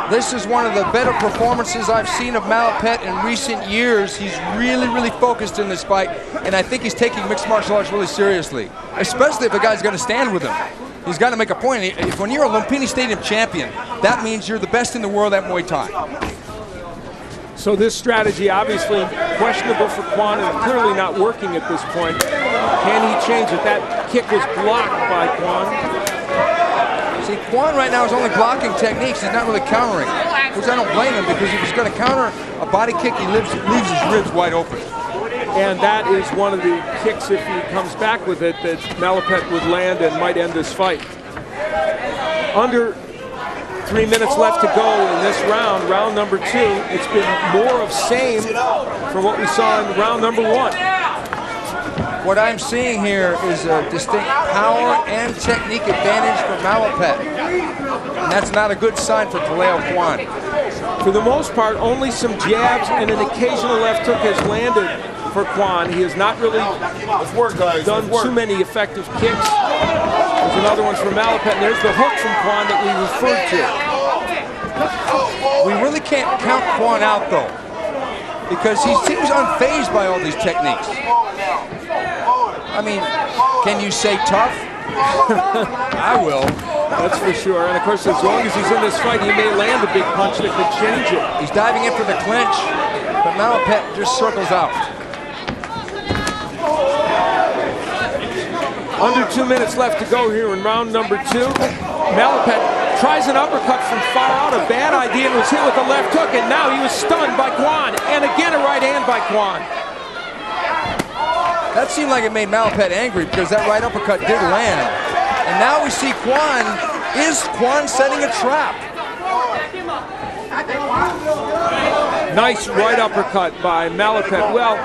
This is one of the better performances I've seen of Malapet in recent years. He's really, really focused in this fight, and I think he's taking mixed martial arts really seriously, especially if a guy's going to stand with him. He's got to make a point. When you're a Lumpini Stadium champion, that means you're the best in the world at Muay Thai. So this strategy obviously questionable for Kwan and clearly not working at this point. Can he change it? That kick was blocked by Kwan. See, Kwan right now is only blocking techniques. He's not really countering, which I don't blame him, because if he's going to counter a body kick, he leaves his ribs wide open. And that is one of the kicks, if he comes back with it, that Malapet would land and might end this fight. Under 3 minutes left to go in this round, round number 2. It's been more of same from what we saw in round number 1. What I'm seeing here is a distinct power and technique advantage for Malapet. And that's not a good sign for Kaleo Kwan. For the most part, only some jabs and an occasional left hook has landed for Kwan. He has not really done too many effective kicks. There's another one for Malapet, and there's the hook from Kwan that we referred to. We really can't count Kwan out, though, because he seems unfazed by all these techniques. I mean, can you say tough? I will. That's for sure. And of course, as long as he's in this fight, he may land a big punch that could change it. He's diving in for the clinch, but Malapet just circles out. Under 2 minutes left to go here in round number 2. Malapet tries an uppercut from far out, a bad idea, and was hit with a left hook, and now he was stunned by Kwan, and again a right hand by Kwan. That seemed like it made Malapet angry, because that right uppercut did land. And now we see Kwan. Is Kwan setting a trap? Nice right uppercut by Malapet. Well,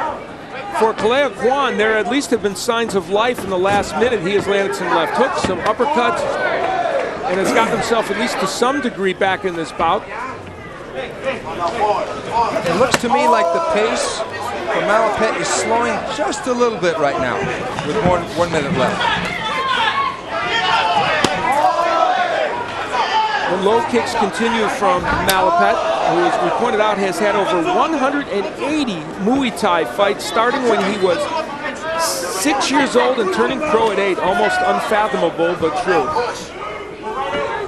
for Kaleo Kwan, there at least have been signs of life in the last minute. He has landed some left hooks, some uppercuts, and has gotten himself at least to some degree back in this bout. It looks to me like the pace for Malapet is slowing just a little bit right now with 1 minute left. The low kicks continue from Malapet, who, as we pointed out, has had over 180 Muay Thai fights, starting when he was 6 years old and turning pro at 8. Almost unfathomable, but true.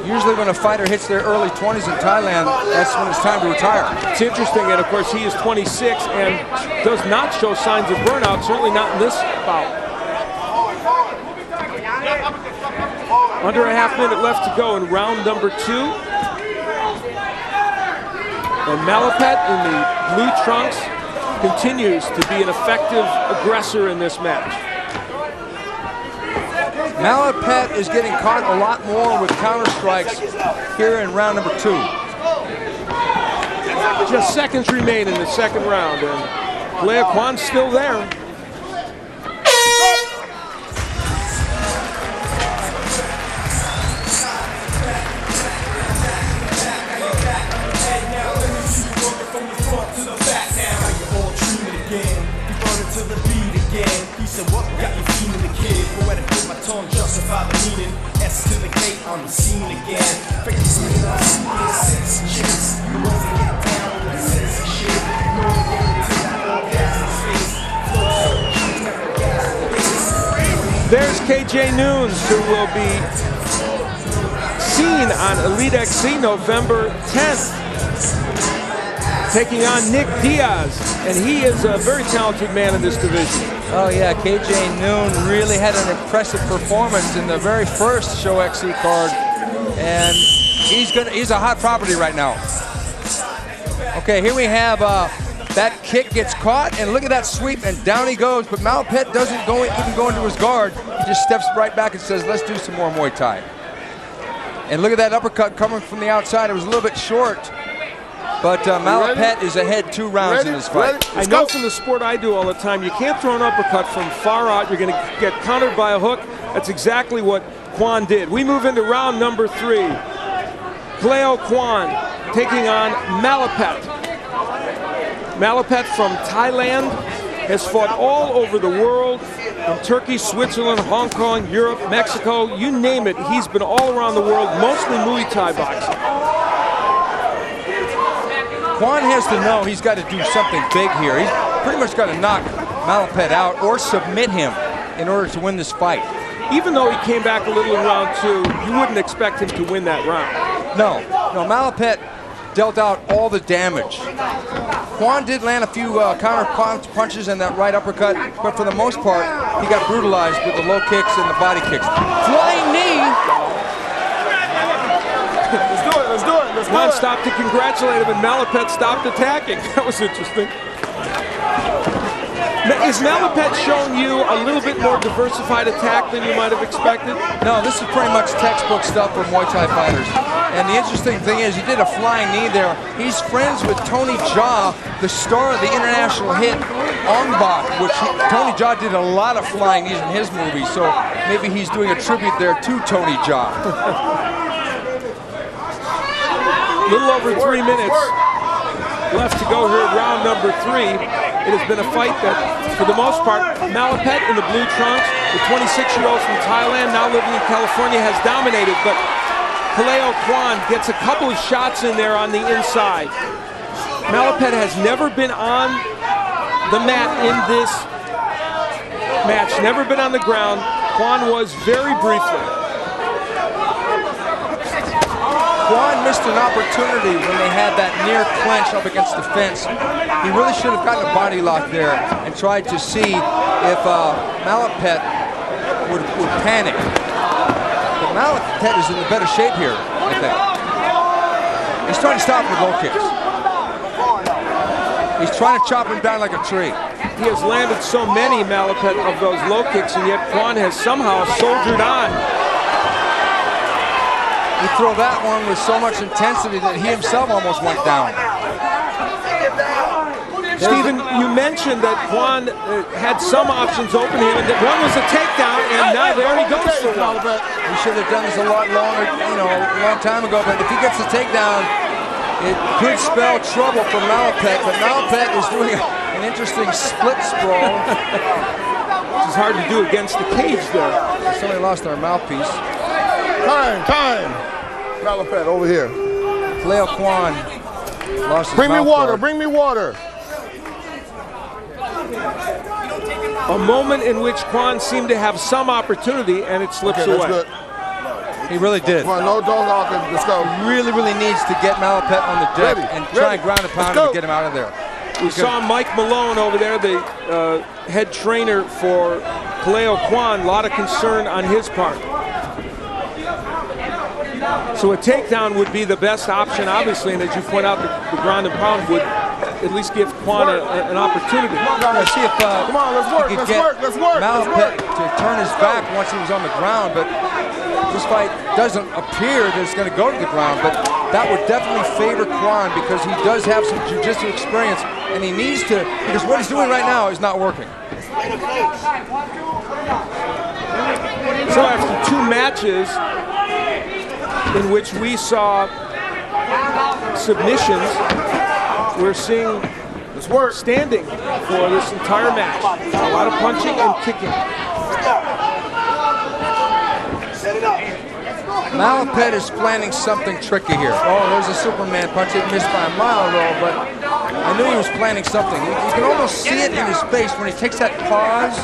Usually when a fighter hits their early 20s in Thailand, that's when it's time to retire. It's interesting, and of course he is 26 and does not show signs of burnout, certainly not in this bout. Under a half minute left to go in round number 2. And Malapet in the blue trunks continues to be an effective aggressor in this match. Malapet is getting caught a lot more with counter strikes here in round number 2. Just seconds remain in the second round, and Kaleo Kwan's still there. What got you feeling the kid? Poetic with my tongue, justify the meaning. S to the K on the scene again. Fake the scene, I see the sexy chicks. You wasn't get down with that sexy shit. No one wanted to that all gas in space. There's KJ Nunes, who will be seen on Elite XC November 10th, taking on Nick Diaz, and he is a very talented man in this division. Oh yeah, KJ Noon really had an impressive performance in the very first Shoxc card, and he's a hot property right now. Okay, here we have that kick gets caught, and look at that sweep, and down he goes, but Malapet doesn't even go into his guard. He just steps right back and says, let's do some more Muay Thai. And look at that uppercut coming from the outside. It was a little bit short, but Malapet is ahead 2 rounds in this fight. I know from the sport I do all the time, you can't throw an uppercut from far out. You're going to get countered by a hook. That's exactly what Kwan did. We move into round number 3. Kaleo Kwan taking on Malapet. Malapet from Thailand has fought all over the world, in Turkey, Switzerland, Hong Kong, Europe, Mexico, you name it. He's been all around the world, mostly Muay Thai boxing. Kwan has to know he's got to do something big here. He's pretty much got to knock Malapet out or submit him in order to win this fight. even though he came back a little in round 2, you wouldn't expect him to win that round. No, Malapet dealt out all the damage. Kwan did land a few counter punches and that right uppercut, but for the most part, he got brutalized with the low kicks and the body kicks. Flying knee! Let's do it, let's do it, let's Kwan do it. stopped to congratulate him, and Malapet stopped attacking. That was interesting. Is Malapet showing you a little bit more diversified attack than you might have expected? No, this is pretty much textbook stuff for Muay Thai fighters. And the interesting thing is, he did a flying knee there. He's friends with Tony Jaa, the star of the international hit Ong Bak, which Tony Jaa did a lot of flying knees in his movie, so maybe he's doing a tribute there to Tony Jaa. Little over 3 minutes left to go here, round number 3. It has been a fight that, for the most part, Malapet in the blue trunks, the 26-year-old from Thailand, now living in California, has dominated, but Kaleo Kwan gets a couple of shots in there on the inside. Malapet has never been on the mat in this match, never been on the ground. Kwan was very briefly. Kwan missed an opportunity when they had that near clinch up against the fence. He really should have gotten a body lock there and tried to see if Malapet would panic. But Malapet is in the better shape here, I think. He's trying to stop him with low kicks. He's trying to chop him down like a tree. He has landed so many, Malapet, of those low kicks, and yet Kwan has somehow soldiered on. He threw that one with so much intensity that he himself almost went down. Stephen, you mentioned that Kwan had some options open here, and that one was a takedown, and now there he goes for one. He should have done this a lot longer, a long time ago, but if he gets the takedown, it could spell trouble for Malapet, but Malapet is doing an interesting split sprawl. It's hard to do against the cage there. Somebody lost our mouthpiece. Time. Malapet over here. Kaleo Kwan lost his Bring me mouth water, guard. bring me water. A moment in which Kwan seemed to have some opportunity, and it slips Okay, away. that's good. He really did. Come on, no, don't knock it. Let's go. Really needs to get Malapet on the deck and try and ground and pound him to get him out of there. We saw Mike Malone over there, the head trainer for Kaleo Kwan. A lot of concern on his part. So a takedown would be the best option, obviously, and as you point out, the ground and pound would at least give Kwan an opportunity. Let's see if Come on, let's work, he could let's work. Malapet to turn his back once he was on the ground, but this fight doesn't appear that it's going to go to the ground, but that would definitely favor Kwan because he does have some jiu-jitsu experience, and he needs to, because what he's doing right now is not working. So after 2 matches in which we saw submissions, we're seeing standing for this entire match. A lot of punching and kicking. Malapet is planning something tricky here. Oh, there's a Superman punch. It missed by a mile though, but I knew he was planning something. You can almost see it in his face when he takes that pause.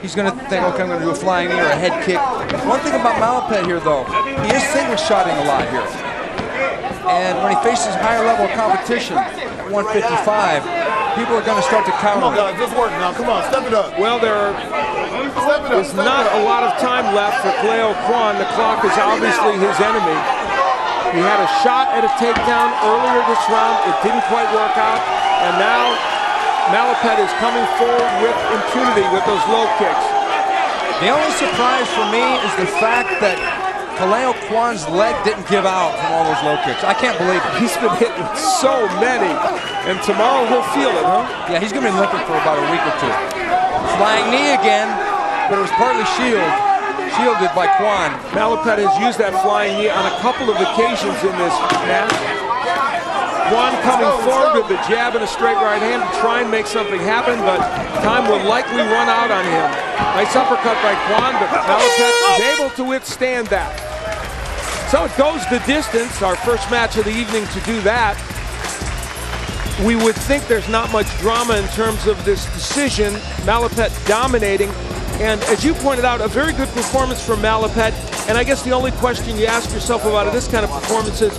He's going to think, okay, I'm going to do a flying knee or a head kick. One thing about Malapet here, though, he is single-shotting a lot here. And when he faces higher level competition at 155, people are going to start to counter. Come on, guys, let's work now. Come on, step it up. Well, there's not a lot of time left for Kaleo Kwan. The clock is obviously his enemy. He had a shot at a takedown earlier this round. It didn't quite work out. And now Malapet is coming forward with impunity with those low kicks. The only surprise for me is the fact that Kaleo Kwan's leg didn't give out from all those low kicks. I can't believe it. He's been hitting so many, and tomorrow he'll feel it, huh? Yeah, he's going to be limping for about a week or 2. Flying knee again, but it was partly shielded by Kwan. Malapet has used that flying knee on a couple of occasions in this match. Kwan coming forward with the jab and a straight right hand to try and make something happen, but time will likely run out on him. Nice uppercut by Kwan, but Malapet is able to withstand that. So it goes the distance, our first match of the evening to do that. We would think there's not much drama in terms of this decision. Malapet dominating. And as you pointed out, a very good performance from Malapet. And I guess the only question you ask yourself about this kind of performance is,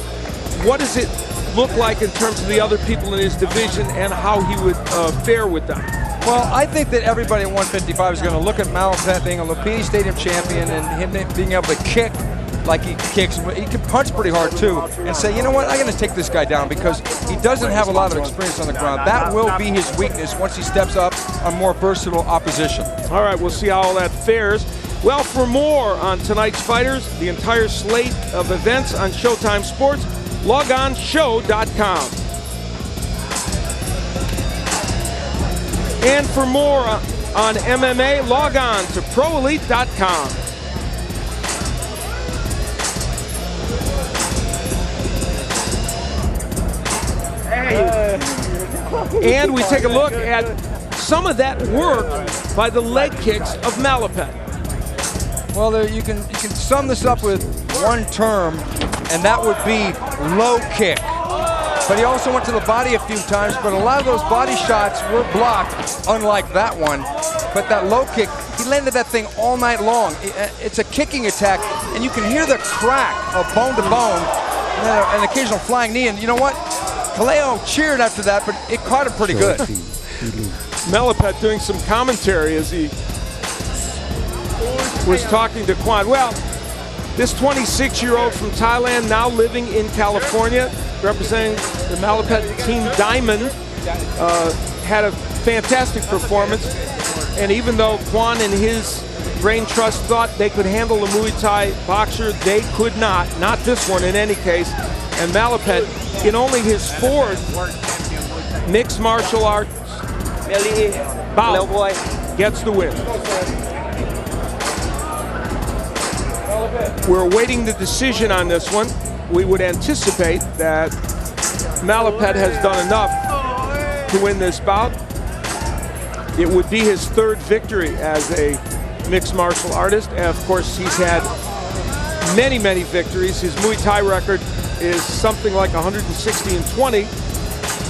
what does it look like in terms of the other people in his division and how he would fare with them? Well, I think that everybody at 155 is going to look at Malapet being a Lupini Stadium champion and him being able to kick like he kicks. He can punch pretty hard too, and say, you know what, I'm going to take this guy down because he doesn't have a lot of experience on the ground. That will be his weakness once he steps up on more versatile opposition. All right, we'll see how all that fares. Well, for more on tonight's fighters, the entire slate of events on Showtime Sports, log on show.com. And for more on MMA, log on to proelite.com. And we take a look at some of that work by the leg kicks of Malapet. Well, you can sum this up with one term, and that would be low kick. But he also went to the body a few times, but a lot of those body shots were blocked, unlike that one. But that low kick, he landed that thing all night long. It's a kicking attack, and you can hear the crack of bone to bone, and an occasional flying knee. And you know what? Kaleo cheered after that, but it caught him pretty good. Malapet doing some commentary as he was talking to Kwan. Well, this 26-year-old from Thailand, now living in California, representing the Malapet Team Diamond, had a fantastic performance. And even though Kwan and his brain trust thought they could handle a Muay Thai boxer, they could not this one in any case. And Malapet, in only his fourth mixed martial arts bout, gets the win. We're awaiting the decision on this one. We would anticipate that Malapet has done enough to win this bout. It would be his third victory as a mixed martial artist. And of course, he's had many, many victories. His Muay Thai record is something like 160-20.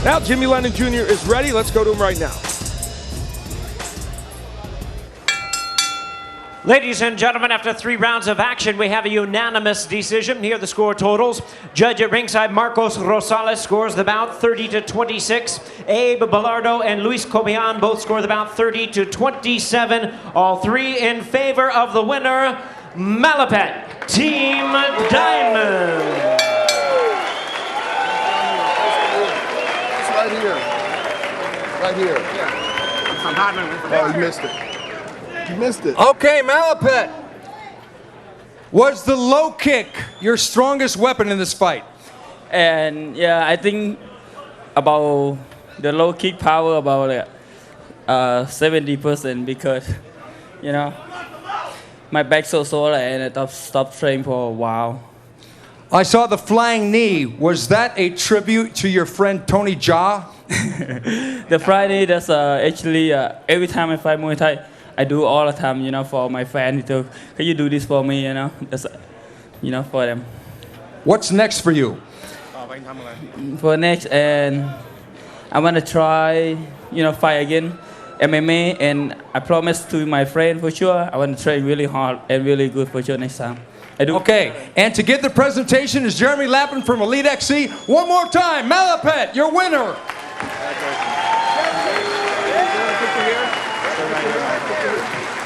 Now Jimmy Lennon Jr. is ready. Let's go to him right now. Ladies and gentlemen, after 3 rounds of action, we have a unanimous decision. Here are the score totals. Judge at ringside, Marcos Rosales scores the bout 30-26. Abe Bellardo and Luis Cobian both score the bout 30-27. All three in favor of the winner, Malapet Team Diamond. It's right here. Right here. Oh, you missed it. You missed it. Okay, Malapet. Was the low kick your strongest weapon in this fight? And yeah, I think about the low kick power about 70% because, you know, my back so sore and I stopped training for a while. I saw the flying knee. Was that a tribute to your friend Tony Jaa? The Friday, that's actually every time I fight Muay Thai, I do all the time, you know, for my fan. Can you do this for me, you know? That's, you know, for them. What's next for you? For next, and I want to try, you know, fight again, MMA, and I promise to my friend for sure, I want to train really hard and really good for sure next time. I do. Okay, and to get the presentation is Jeremy Lappin from Elite XC. One more time, Malapet, your winner.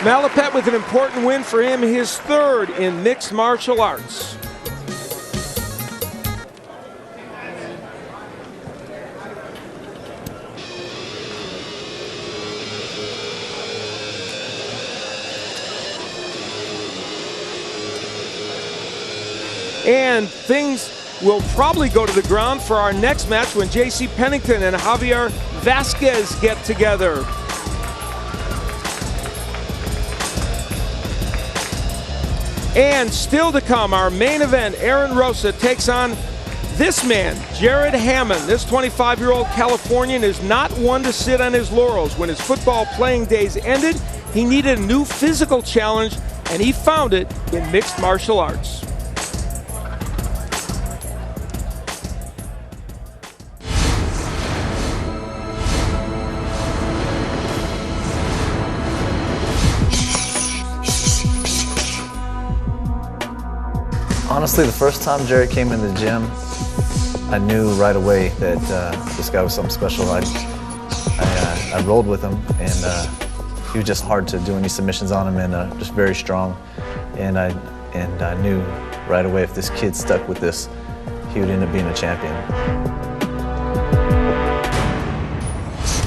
Malapet with an important win for him, his third in mixed martial arts. And things will probably go to the ground for our next match when J.C. Pennington and Javier Vazquez get together. And still to come, our main event, Aaron Rosa takes on this man, Jared Hamman. This 25-year-old Californian is not one to sit on his laurels. When his football playing days ended, he needed a new physical challenge, and he found it in mixed martial arts. Honestly, the first time Jerry came in the gym, I knew right away that this guy was something special. I rolled with him, and he was just hard to do any submissions on him, and just very strong. And I knew right away if this kid stuck with this, he would end up being a champion.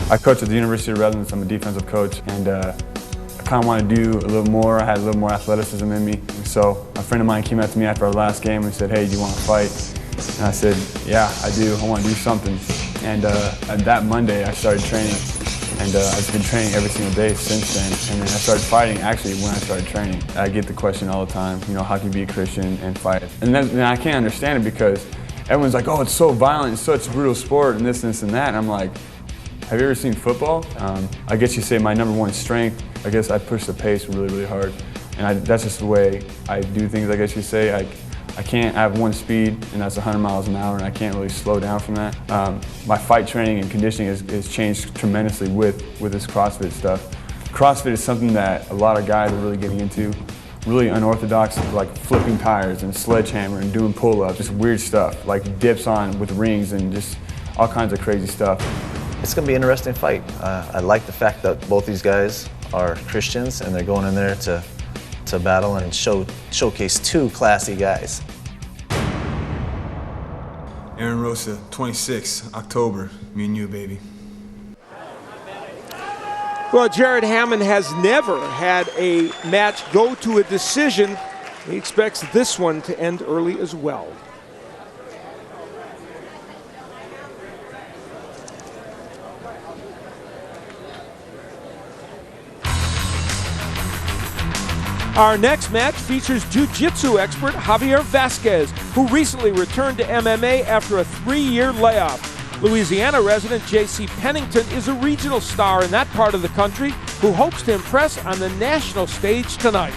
I coach at the University of Redlands. I'm a defensive coach, and I kind of want to do a little more. I had a little more athleticism in me. And so a friend of mine came up to me after our last game and said, "Hey, do you want to fight?" And I said, "Yeah, I do. I want to do something." And that Monday, I started training. And I've been training every single day since then. And then I started fighting actually when I started training. I get the question all the time, you know, how can you be a Christian and fight? And then I can't understand it because everyone's like, oh, it's so violent, it's such a brutal sport, and this and that. And I'm like, have you ever seen football? I guess you say my number one strength, I guess I push the pace really, really hard. And that's just the way I do things, I guess you say. I can't have one speed, and that's 100 miles an hour, and I can't really slow down from that. My fight training and conditioning has changed tremendously with this CrossFit stuff. CrossFit is something that a lot of guys are really getting into, really unorthodox, like flipping tires and sledgehammer and doing pull-ups, just weird stuff, like dips on with rings and just all kinds of crazy stuff. It's going to be an interesting fight. I like the fact that both these guys are Christians, and they're going in there to battle and showcase two classy guys. Rosa, 26, October, me and you, baby. Well, Jared Hamman has never had a match go to a decision. He expects this one to end early as well. Our next match features jiu-jitsu expert Javier Vazquez, who recently returned to MMA after a 3-year layoff. Louisiana resident J.C. Pennington is a regional star in that part of the country who hopes to impress on the national stage tonight.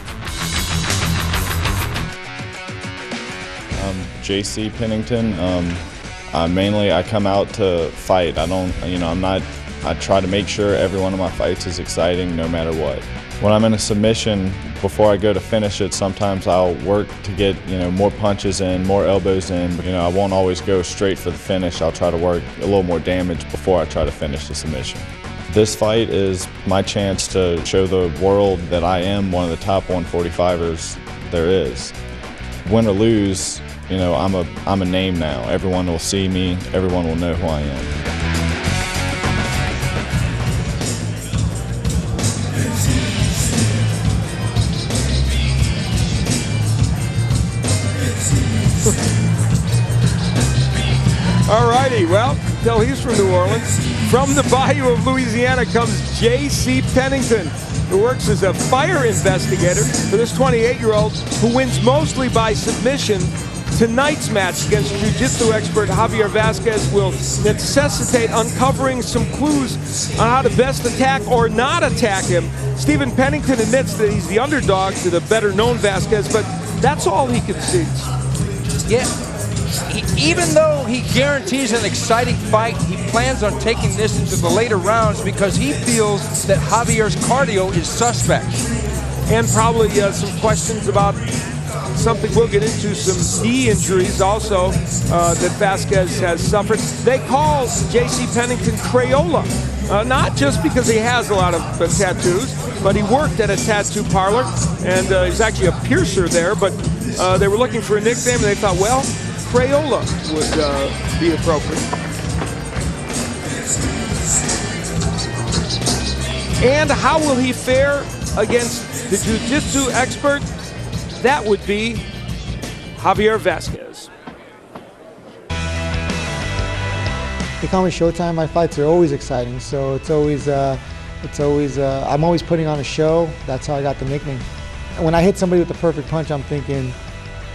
J.C. Pennington. Mainly I come out to fight. I try to make sure every one of my fights is exciting no matter what. When I'm in a submission, before I go to finish it, sometimes I'll work to get, more punches in, more elbows in. I won't always go straight for the finish. I'll try to work a little more damage before I try to finish the submission. This fight is my chance to show the world that I am one of the top 145ers there is. Win or lose, I'm a name now. Everyone will see me. Everyone will know who I am. All righty, well, tell he's from New Orleans. From the bayou of Louisiana comes J.C. Pennington, who works as a fire investigator for this 28-year-old who wins mostly by submission. Tonight's match against jiu-jitsu expert Javier Vazquez will necessitate uncovering some clues on how to best attack or not attack him. Stephen Pennington admits that he's the underdog to the better-known Vazquez, but that's all he concedes. Yeah. Even though he guarantees an exciting fight, he plans on taking this into the later rounds because he feels that Javier's cardio is suspect. And probably some questions about something we'll get into, some knee injuries also that Vazquez has suffered. They call J.C. Pennington Crayola, not just because he has a lot of tattoos, but he worked at a tattoo parlor, and he's actually a piercer there, but they were looking for a nickname, and they thought, well, Crayola would be appropriate. And how will he fare against the jiu-jitsu expert? That would be Javier Vazquez. They call me Showtime. My fights are always exciting, so I'm always putting on a show. That's how I got the nickname. When I hit somebody with the perfect punch, I'm thinking,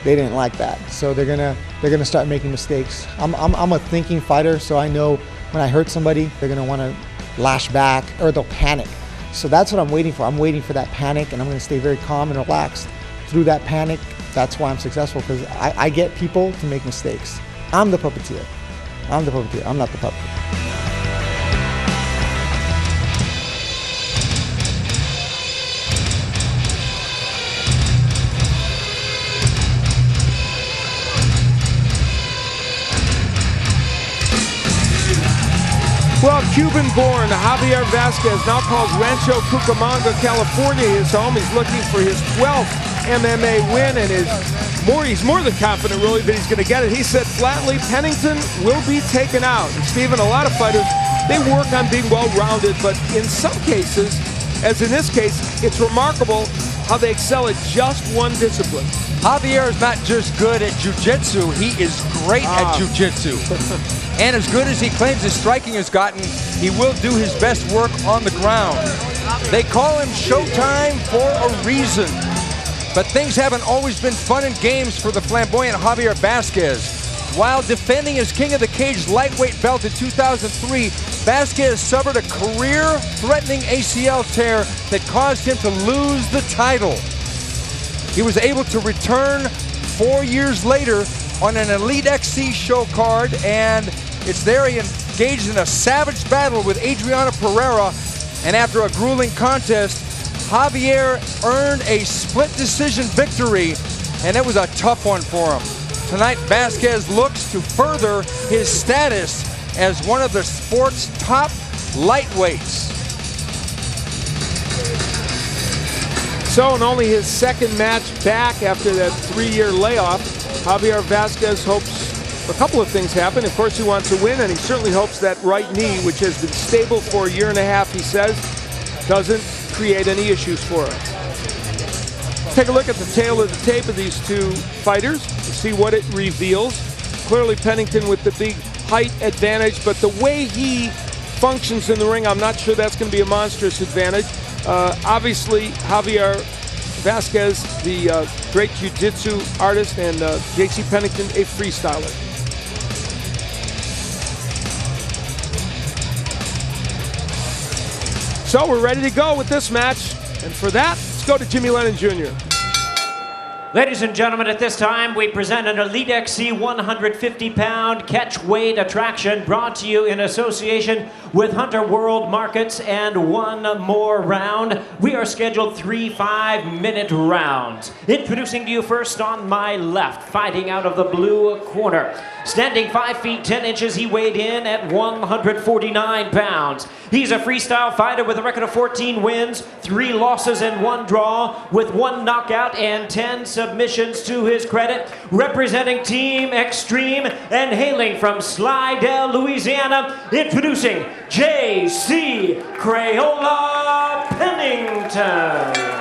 they didn't like that, so they're gonna start making mistakes. I'm a thinking fighter, so I know when I hurt somebody, they're gonna want to lash back or they'll panic. So that's what I'm waiting for. I'm waiting for that panic, and I'm gonna stay very calm and relaxed through that panic. That's why I'm successful, because I get people to make mistakes. I'm the puppeteer. I'm the puppeteer. I'm not the puppet. Cuban-born Javier Vazquez now calls Rancho Cucamonga, California his home. He's looking for his 12th MMA win, and he's more than confident, really, that he's going to get it. He said flatly, Pennington will be taken out. And Stephen, a lot of fighters, they work on being well-rounded, but in some cases, as in this case, it's remarkable how they excel at just one discipline. Javier is not just good at jiu-jitsu, he is great at jiu-jitsu. And as good as he claims his striking has gotten, he will do his best work on the ground. They call him Showtime for a reason. But things haven't always been fun and games for the flamboyant Javier Vazquez. While defending his King of the Cage lightweight belt in 2003, Vazquez suffered a career-threatening ACL tear that caused him to lose the title. He was able to return 4 years later on an Elite XC show card, and it's there he engaged in a savage battle with Adriano Pereira, and after a grueling contest, Javier earned a split decision victory, and it was a tough one for him. Tonight, Vazquez looks to further his status as one of the sport's top lightweights. So in only his second match back after that 3-year layoff, Javier Vazquez hopes a couple of things happen. Of course, he wants to win, and he certainly hopes that right knee, which has been stable for 1.5 years, he says, doesn't create any issues for him. Take a look at the tail of the tape of these two fighters to see what it reveals. Clearly Pennington with the big height advantage, but the way he functions in the ring, I'm not sure that's going to be a monstrous advantage. Obviously, Javier Vazquez, the great jiu-jitsu artist, and J.C. Pennington, a freestyler. So we're ready to go with this match, and for that, let's go to Jimmy Lennon Jr. Ladies and gentlemen, at this time, we present an Elite XC 150-pound catch-weight attraction brought to you in association with Hunter World Markets and One More Round. We are scheduled 3 5-minute rounds. Introducing to you first on my left, fighting out of the blue corner. Standing 5 feet 10 inches, he weighed in at 149 pounds. He's a freestyle fighter with a record of 14 wins, 3 losses and 1 draw, with 1 knockout and 10 submissions to his credit. Representing Team Extreme and hailing from Slidell, Louisiana, introducing J.C. Crayola Pennington.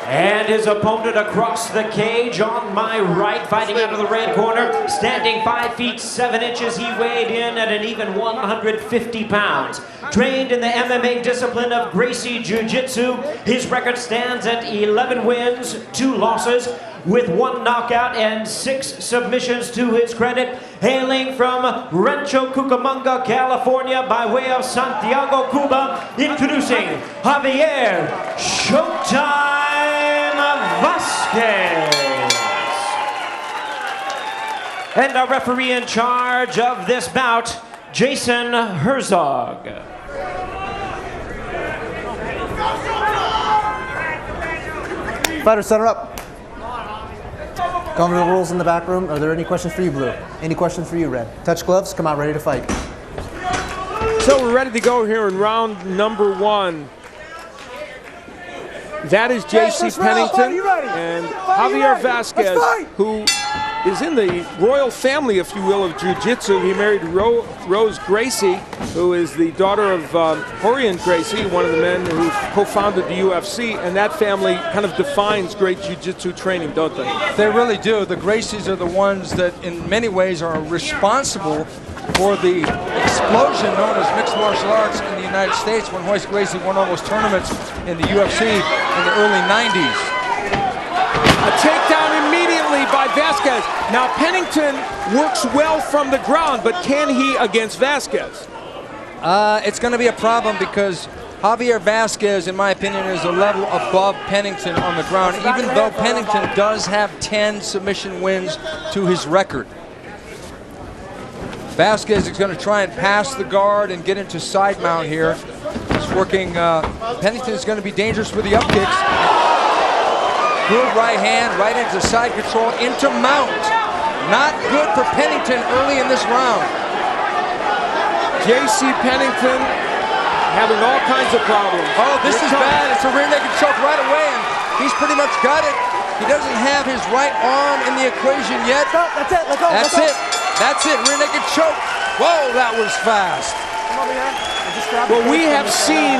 And his opponent across the cage on my right, fighting out of the red corner, standing 5 feet 7 inches, he weighed in at an even 150 pounds. Trained in the MMA discipline of Gracie Jiu-Jitsu, his record stands at 11 wins, 2 losses, with 1 knockout and 6 submissions to his credit. Hailing from Rancho Cucamonga, California, by way of Santiago, Cuba, introducing Javier Showtime Vazquez. And our referee in charge of this bout, Jason Herzog. Fighter, center up. Going over the rules in the back room. Are there any questions for you, Blue? Any questions for you, Red? Touch gloves, come out ready to fight. So we're ready to go here in round number 1. That is J.C. Pennington and Javier Vazquez, who is in the royal family, if you will, of jiu-jitsu. He married Rose Gracie, who is the daughter of Rorion Gracie, one of the men who co-founded the UFC, and that family kind of defines great jiu-jitsu training, don't they? They really do. The Gracies are the ones that in many ways are responsible for the explosion known as mixed martial arts in the United States when Royce Gracie won all those tournaments in the UFC in the early 90s. A takedown immediately by Vazquez. Now Pennington works well from the ground, but can he against Vazquez? It's going to be a problem because Javier Vazquez, in my opinion, is a level above Pennington on the ground, even though Pennington does have 10 submission wins to his record. Vazquez is going to try and pass the guard and get into side mount here. He's working, Pennington is going to be dangerous with the up kicks. Good right hand, right into side control, into mount. Not good for Pennington early in this round. J.C. Pennington having all kinds of problems. Oh, this is bad. It's a rear naked choke right away, and he's pretty much got it. He doesn't have his right arm in the equation yet. That's it. Let go. That's it. That's it. Rear naked choke. Whoa, that was fast. Come over here. Well, we have seen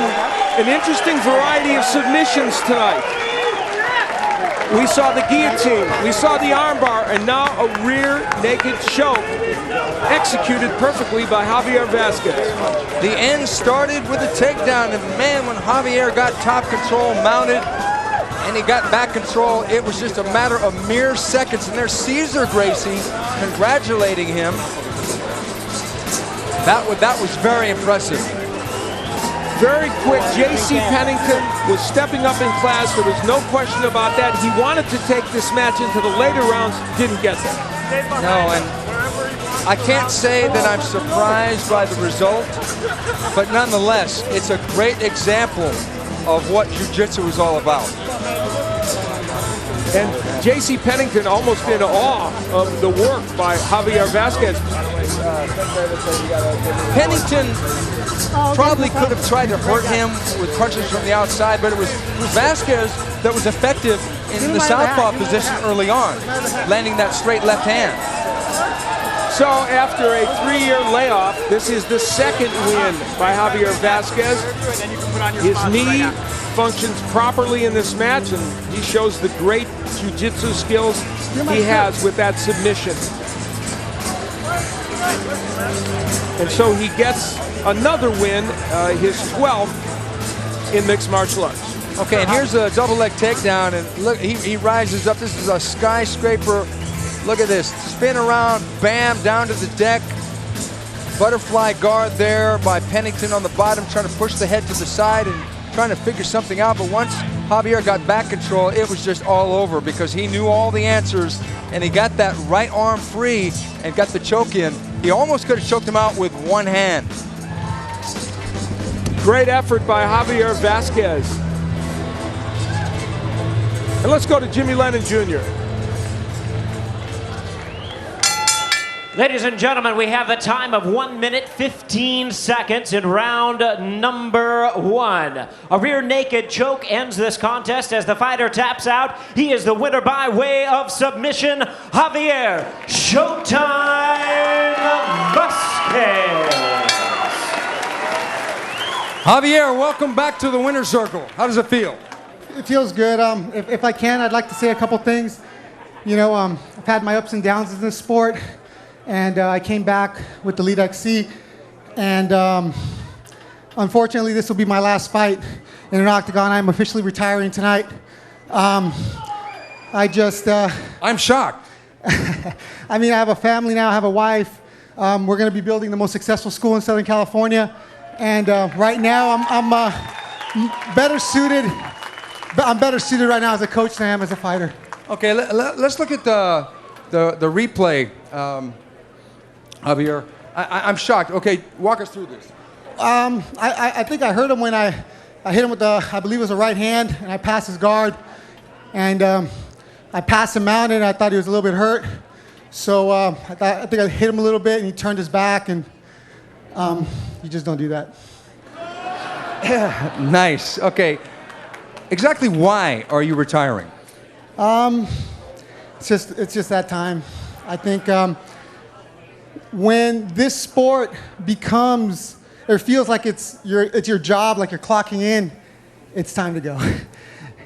an interesting variety of submissions tonight. We saw the guillotine, we saw the armbar, and now a rear naked choke executed perfectly by Javier Vazquez. The end started with a takedown, and man, when Javier got top control mounted and he got back control, it was just a matter of mere seconds. And there's Cesar Gracie congratulating him. That was very impressive. Very quick, J.C. Pennington was stepping up in class. There was no question about that. He wanted to take this match into the later rounds, didn't get there. No, and I can't say that I'm surprised by the result, but nonetheless, it's a great example of what jiu-jitsu is all about. And J.C. Pennington almost in awe of the work by Javier Vazquez. Pennington probably could have tried to hurt him with punches from the outside, but it was Vazquez that was effective in the southpaw position early on, landing that straight left hand. So after a 3-year layoff, this is the second win by Javier Vazquez. His knee functions properly in this match, and he shows the great jiu-jitsu skills he has with that submission. And so he gets another win, his 12th in mixed martial arts. Okay, and here's a double leg takedown, and look, he rises up. This is a skyscraper. Look at this, spin around, bam, down to the deck. Butterfly guard there by Pennington on the bottom, trying to push the head to the side and trying to figure something out. But once Javier got back control, it was just all over because he knew all the answers, and he got that right arm free and got the choke in. He almost could have choked him out with one hand. Great effort by Javier Vazquez. And let's go to Jimmy Lennon Jr. Ladies and gentlemen, we have the time of 1 minute 15 seconds in round number 1. A rear naked choke ends this contest as the fighter taps out. He is the winner by way of submission, Javier Showtime Vazquez. Javier, welcome back to the winner's circle. How does it feel? It feels good. If I can, I'd like to say a couple things. You know, I've had my ups and downs in this sport. And I came back with the Elite XC, and unfortunately, this will be my last fight in an octagon. I'm officially retiring tonight. I'm shocked. I mean, I have a family now. I have a wife. We're going to be building the most successful school in Southern California, and right now, I'm better suited. I'm better suited right now as a coach than I am as a fighter. Okay, let's look at the replay. Javier, I'm shocked. Okay, walk us through this. I think I heard him when I hit him with I believe it was a right hand, and I passed his guard, and I passed him out, and I thought he was a little bit hurt. So I think I hit him a little bit, and he turned his back, and you just don't do that. Nice. Okay, exactly why are you retiring? It's just that time. I think when this sport becomes, or feels like it's your job, like you're clocking in, it's time to go.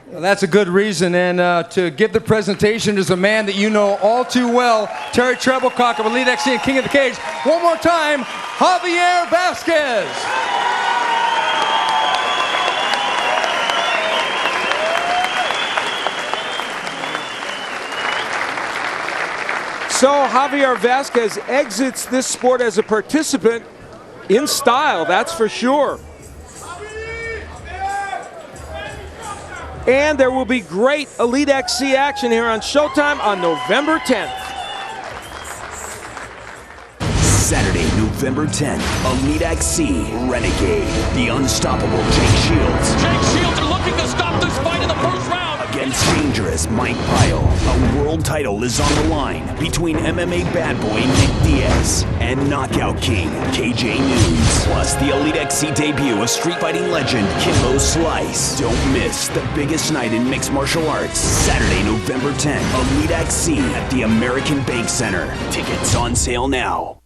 Well, that's a good reason, and to give the presentation is a man that you know all too well, Terry Treblecock of Elite XC and King of the Cage. One more time, Javier Vazquez. So Javier Vazquez exits this sport as a participant in style, that's for sure. And there will be great Elite XC action here on Showtime on November 10th. Saturday, November 10th, Elite XC Renegade, the unstoppable Jake Shields. Jake Shields are looking to stop this fight in the first round. Against Dangerous Paris Mike Pyle. A world title is on the line between MMA bad boy Nick Diaz and Knockout King KJ Noons. Plus the Elite XC debut of street fighting legend Kimbo Slice. Don't miss the biggest night in mixed martial arts. Saturday, November 10th, Elite XC at the American Bank Center. Tickets on sale now.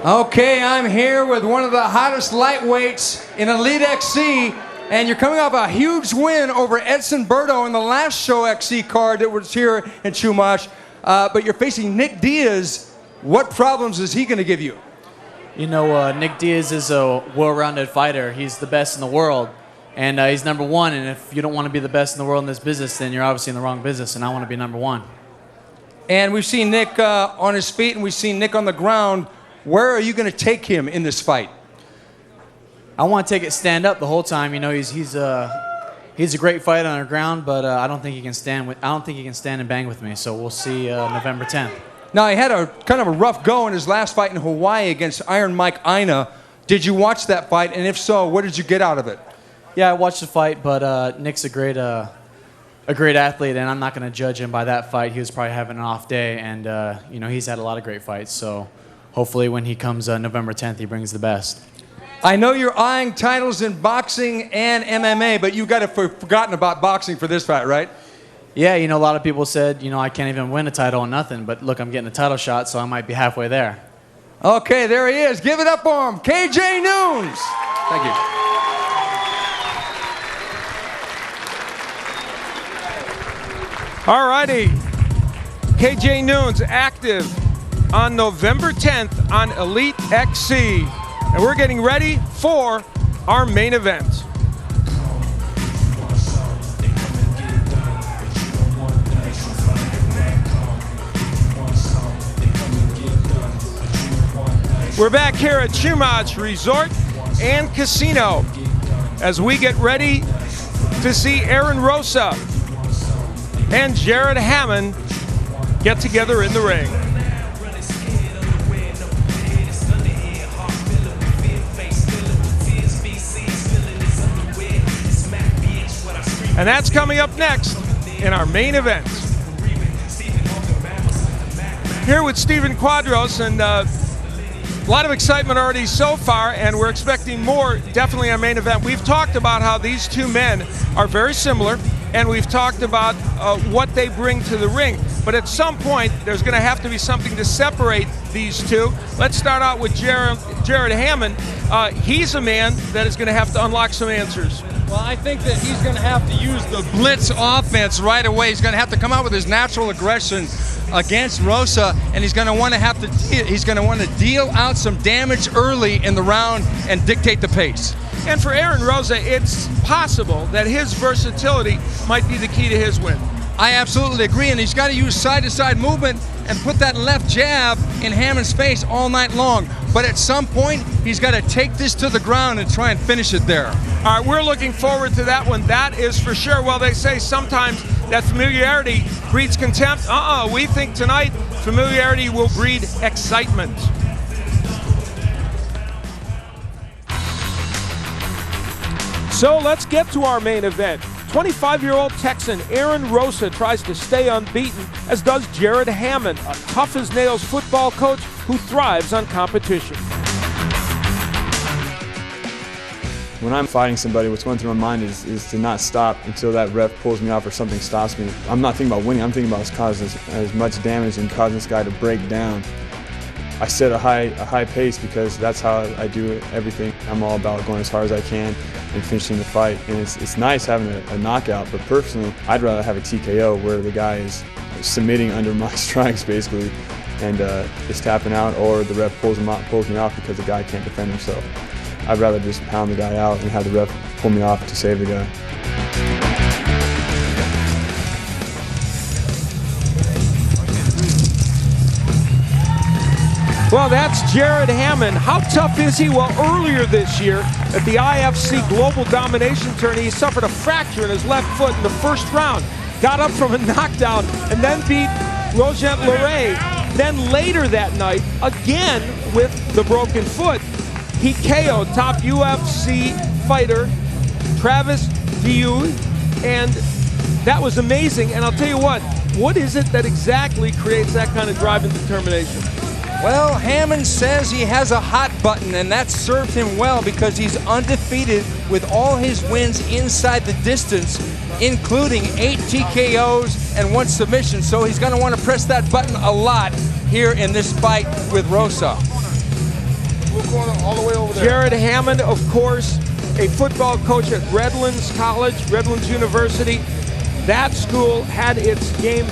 Okay, I'm here with one of the hottest lightweights in Elite XC, and you're coming off a huge win over Edson Berto in the last Show XC card that was here in Chumash, but you're facing Nick Diaz. What problems is he going to give you? You know, Nick Diaz is a well-rounded fighter. He's the best in the world, and he's number one, and if you don't want to be the best in the world in this business, then you're obviously in the wrong business, and I want to be number one. And we've seen Nick on his feet, and we've seen Nick on the ground. Where are you going to take him in this fight? I want to take it stand up the whole time. You know, he's a great fighter on the ground, but I don't think he can stand and bang with me. So we'll see November 10th. Now he had a kind of a rough go in his last fight in Hawaii against Iron Mike Ynez. Did you watch that fight? And if so, what did you get out of it? Yeah, I watched the fight, but Nick's a great athlete, and I'm not going to judge him by that fight. He was probably having an off day, and you know, he's had a lot of great fights. So hopefully when he comes November 10th, he brings the best. I know you're eyeing titles in boxing and MMA, but you got to forgotten about boxing for this fight, right? Yeah, you know, a lot of people said, you know, I can't even win a title or nothing, but look, I'm getting a title shot, so I might be halfway there. Okay, there he is. Give it up for him, KJ Noons. Thank you. All righty. KJ Noons active on November 10th on Elite XC. And we're getting ready for our main event. We're back here at Chumash Resort and Casino as we get ready to see Aaron Rosa and Jared Hamman get together in the ring. And that's coming up next in our main event. Here with Steven Quadros, and a lot of excitement already so far, and we're expecting more definitely on main event. We've talked about how these two men are very similar, and we've talked about what they bring to the ring. But at some point, there's going to have to be something to separate these two. Let's start out with Jared Hamman. He's a man that is going to have to unlock some answers. Well, I think that he's going to have to use the blitz offense right away. He's going to have to come out with his natural aggression against Rosa, and he's going to want to deal out some damage early in the round and dictate the pace. And for Aaron Rosa, it's possible that his versatility might be the key to his win. I absolutely agree, and he's got to use side-to-side movement and put that left jab in Hamman's face all night long. But at some point, he's got to take this to the ground and try and finish it there. All right, we're looking forward to that one. That is for sure. Well, they say sometimes that familiarity breeds contempt. We think tonight familiarity will breed excitement. So let's get to our main event. 25-year-old Texan Aaron Rosa tries to stay unbeaten, as does Jared Hamman, a tough-as-nails football coach who thrives on competition. When I'm fighting somebody, what's going through my mind is to not stop until that ref pulls me off or something stops me. I'm not thinking about winning, I'm thinking about causing as much damage and causing this guy to break down. I set a high pace because that's how I do everything. I'm all about going as hard as I can and finishing the fight. And it's nice having a knockout, but personally, I'd rather have a TKO where the guy is submitting under my strikes basically and is tapping out, or the ref pulls me off because the guy can't defend himself. I'd rather just pound the guy out and have the ref pull me off to save the guy. Well, that's Jared Hamman. How tough is he? Well, earlier this year at the IFC Global Domination Tourney, he suffered a fracture in his left foot in the first round. Got up from a knockdown and then beat Roget Leray. Then later that night, again with the broken foot, he KO'd top UFC fighter Travis to you, and that was amazing. And I'll tell you what is it that exactly creates that kind of drive and determination? Well, Hamman says he has a hot button, and that served him well because he's undefeated with all his wins inside the distance, including 8 TKOs and 1 submission. So he's going to want to press that button a lot here in this fight with Rosa. All the way over there. Jared Hamman, of course, a football coach at Redlands College, Redlands University. That school had its game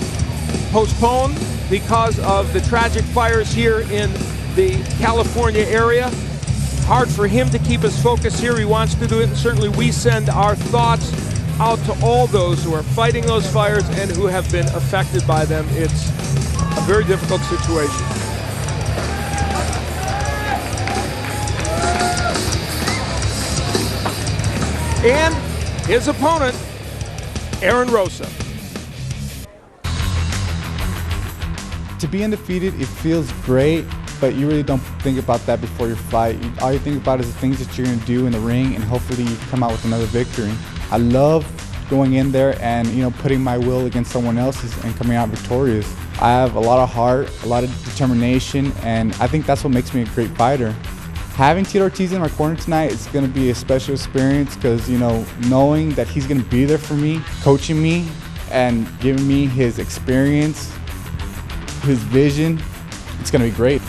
postponed because of the tragic fires here in the California area. Hard for him to keep his focus here. He wants to do it, and certainly we send our thoughts out to all those who are fighting those fires and who have been affected by them. It's a very difficult situation. And his opponent, Aaron Rosa. To be undefeated, it feels great, but you really don't think about that before your fight. All you think about is the things that you're going to do in the ring, and hopefully you come out with another victory. I love going in there and putting my will against someone else's and coming out victorious. I have a lot of heart, a lot of determination, and I think that's what makes me a great fighter. Having Tito Ortiz in my corner tonight is going to be a special experience because, knowing that he's going to be there for me, coaching me, and giving me his experience, his vision, it's going to be great.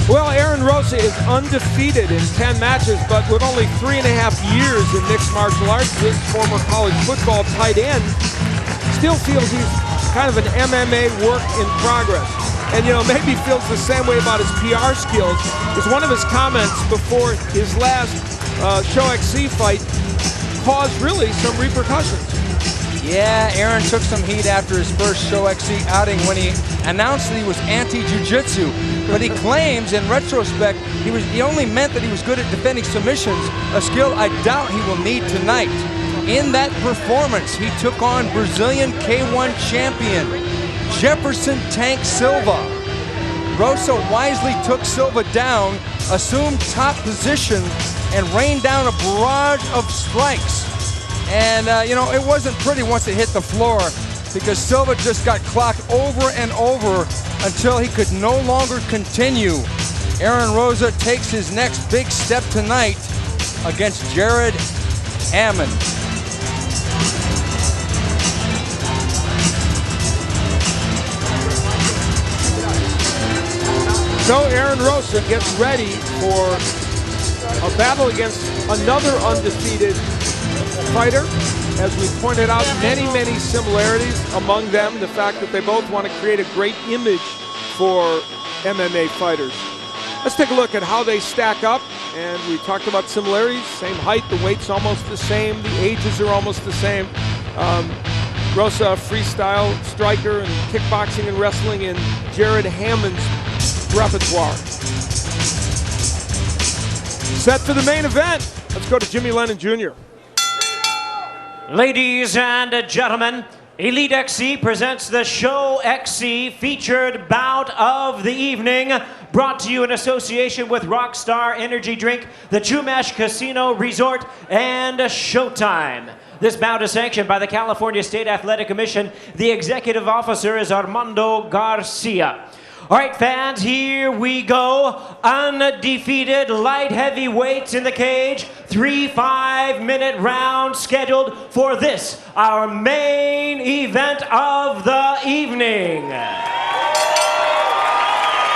Well, Aaron Rosa is undefeated in 10 matches, but with only 3.5 years in mixed martial arts, this former college football tight end still feels he's kind of an MMA work in progress. And maybe feels the same way about his PR skills, because one of his comments before his last Shoxc fight caused really some repercussions. Yeah, Aaron took some heat after his first Shoxc outing when he announced that he was anti-jiu-jitsu. But he claims, in retrospect, he only meant that he was good at defending submissions, a skill I doubt he will need tonight. In that performance, he took on Brazilian K1 champion Jefferson Tank Silva. Rosa wisely took Silva down, assumed top position, and rained down a barrage of strikes. And, it wasn't pretty once it hit the floor because Silva just got clocked over and over until he could no longer continue. Aaron Rosa takes his next big step tonight against Jared Hamman. So Aaron Rosa gets ready for a battle against another undefeated fighter. As we pointed out, many similarities among them. The fact that they both want to create a great image for MMA fighters. Let's take a look at how they stack up. And we talked about similarities. Same height, the weight's almost the same, the ages are almost the same. Rosa, freestyle striker and kickboxing and wrestling in Jared Hamman's repertoire. Set for the main event. Let's go to Jimmy Lennon Jr. Ladies and gentlemen, Elite XC presents the Shoxc featured bout of the evening, brought to you in association with Rockstar Energy Drink, the Chumash Casino Resort, and Showtime. This bout is sanctioned by the California State Athletic Commission. The executive officer is Armando Garcia. All right, fans, here we go. Undefeated light heavyweights in the cage. 3 5-minute rounds scheduled for this, our main event of the evening.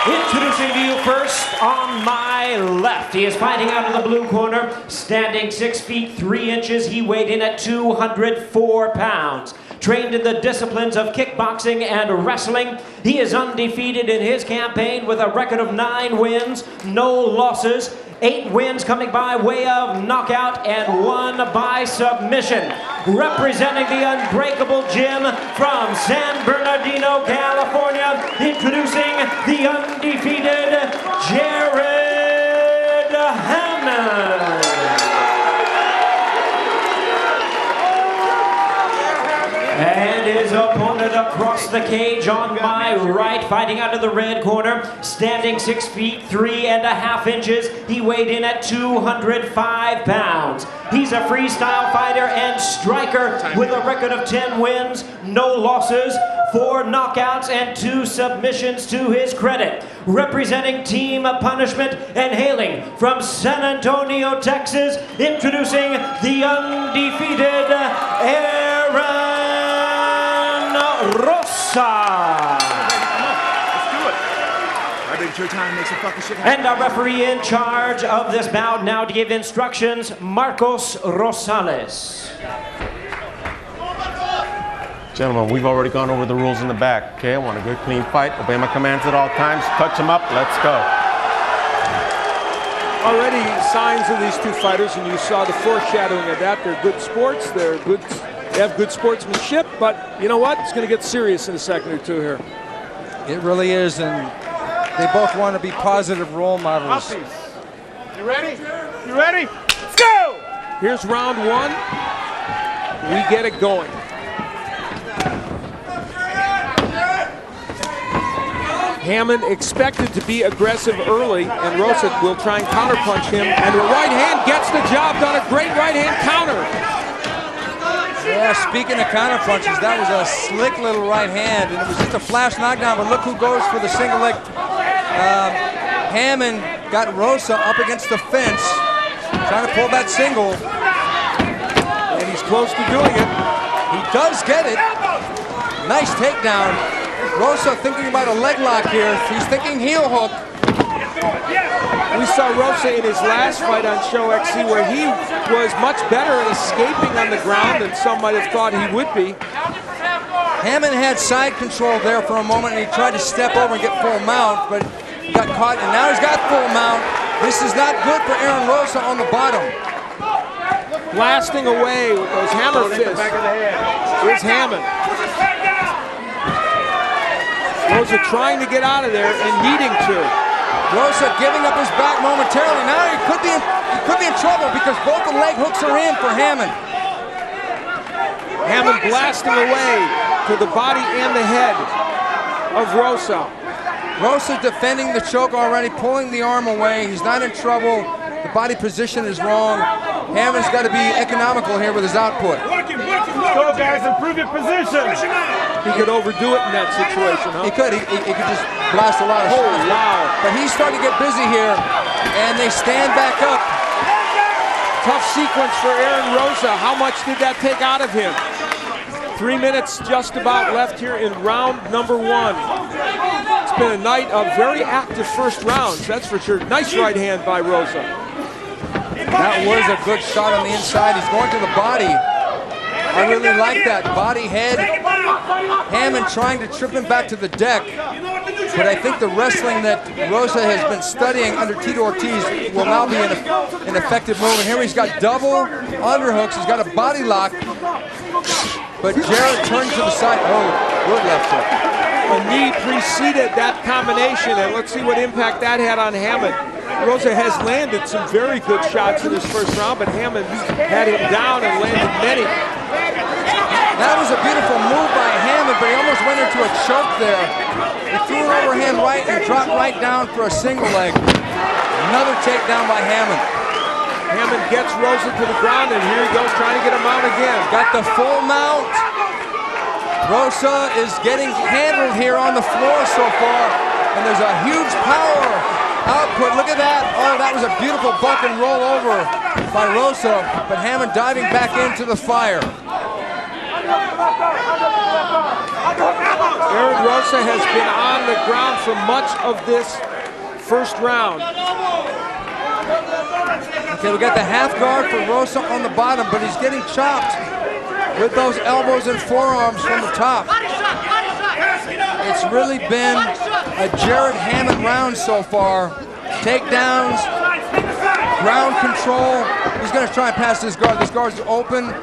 Introducing to you first on my left. He is fighting out of the blue corner, standing 6 feet 3 inches. He weighed in at 204 pounds. Trained in the disciplines of kickboxing and wrestling, he is undefeated in his campaign with a record of 9 wins, no losses, 8 wins coming by way of knockout and 1 by submission. Representing the Unbreakable Gym from San Bernardino, California, introducing the undefeated Jared Hamman. And his opponent across the cage on my right, fighting out of the red corner, standing 6 feet 3.5 inches. He weighed in at 205 pounds. He's a freestyle fighter and striker with a record of 10 wins, no losses, 4 knockouts, and 2 submissions to his credit. Representing Team Punishment and hailing from San Antonio, Texas, introducing the undefeated Aaron Rosa. And our referee in charge of this bout now to give instructions, Marcos Rosales. Gentlemen, we've already gone over the rules in the back. Okay, I want a good, clean fight. Obey my commands at all times. Touch them up. Let's go. Already signs of these two fighters, and you saw the foreshadowing of that. They're good sports. They have good sportsmanship, but you know what? It's going to get serious in a second or two here. It really is, and they both want to be positive role models. You ready? You ready? Let's go! Here's round 1. We get it going. Hamman expected to be aggressive early, and Rosa will try and counterpunch him, and the right hand gets the job done. A great right hand counter. Yeah, speaking of counterpunches, that was a slick little right hand, and it was just a flash knockdown, but look who goes for the single leg. Hamman got Rosa up against the fence, trying to pull that single, and he's close to doing it. He does get it. Nice takedown. Rosa thinking about a leg lock here. He's thinking heel hook. We saw Rosa in his last fight on Shoxc where he was much better at escaping on the ground than some might have thought he would be. Hamman had side control there for a moment, and he tried to step over and get full mount, but he got caught, and now he's got full mount. This is not good for Aaron Rosa on the bottom. Blasting away with those hammer fists is Hamman. Rosa trying to get out of there and needing to. Rosa giving up his back momentarily. Now he could be in trouble because both the leg hooks are in for Hamman. Hamman blasting away to the body and the head of Rosa. Rosa defending the choke already, pulling the arm away. He's not in trouble. The body position is wrong. Hamman's got to be economical here with his output. Go, guys, improve your position. He could overdo it in that situation, huh? He could. He could just blast a lot of shots. Wow. But he's starting to get busy here, and they stand back up. Tough sequence for Aaron Rosa. How much did that take out of him? 3 minutes just about left here in round number 1. It's been a night of very active first rounds, that's for sure. Nice right hand by Rosa. That was a good shot on the inside. He's going to the body. I really like that. Body, head. Hamman trying to trip him back to the deck. But I think the wrestling that Rosa has been studying under Tito Ortiz will now be an effective move. And here he's got double underhooks. He's got a body lock. But Jarrett turned to the side. Oh, good left hook. A knee preceded that combination, and let's see what impact that had on Hamman. Rosa has landed some very good shots in his first round, but Hamman had him down and landed many. That was a beautiful move by Hamman, but he almost went into a choke there. He threw an overhand right and dropped right down for a single leg. Another takedown by Hamman. Hamman gets Rosa to the ground, and here he goes trying to get him out again. Got the full mount. Rosa is getting handled here on the floor so far, and there's a huge power output. Look at that. Oh, that was a beautiful buck and roll over by Rosa, but Hamman diving back into the fire. Aaron Rosa has been on the ground for much of this first round. Okay, we got the half guard for Rosa on the bottom, but he's getting chopped with those elbows and forearms from the top. It's really been a Jared Hamman round so far. Takedowns, ground control. He's going to try and pass this guard. This guard's open.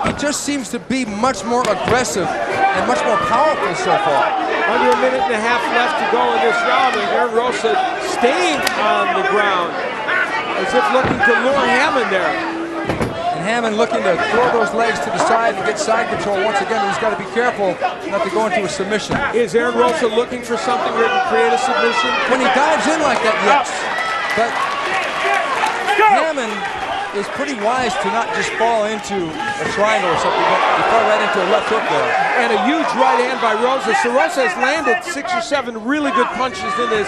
He just seems to be much more aggressive and much more powerful so far. Under a minute and a half left to go in this round, and Aaron Rosa staying on the ground as if looking to lure Hamman there. And Hamman looking to throw those legs to the side and get side control. Once again, he's got to be careful not to go into a submission. Is Aaron Rosa looking for something where he can create a submission? When he dives in like that, yes. But Hamman is pretty wise to not just fall into a triangle or something, but to fall right into a left hook there. And a huge right hand by Rosa. So Rosa has landed 6 or 7 really good punches in this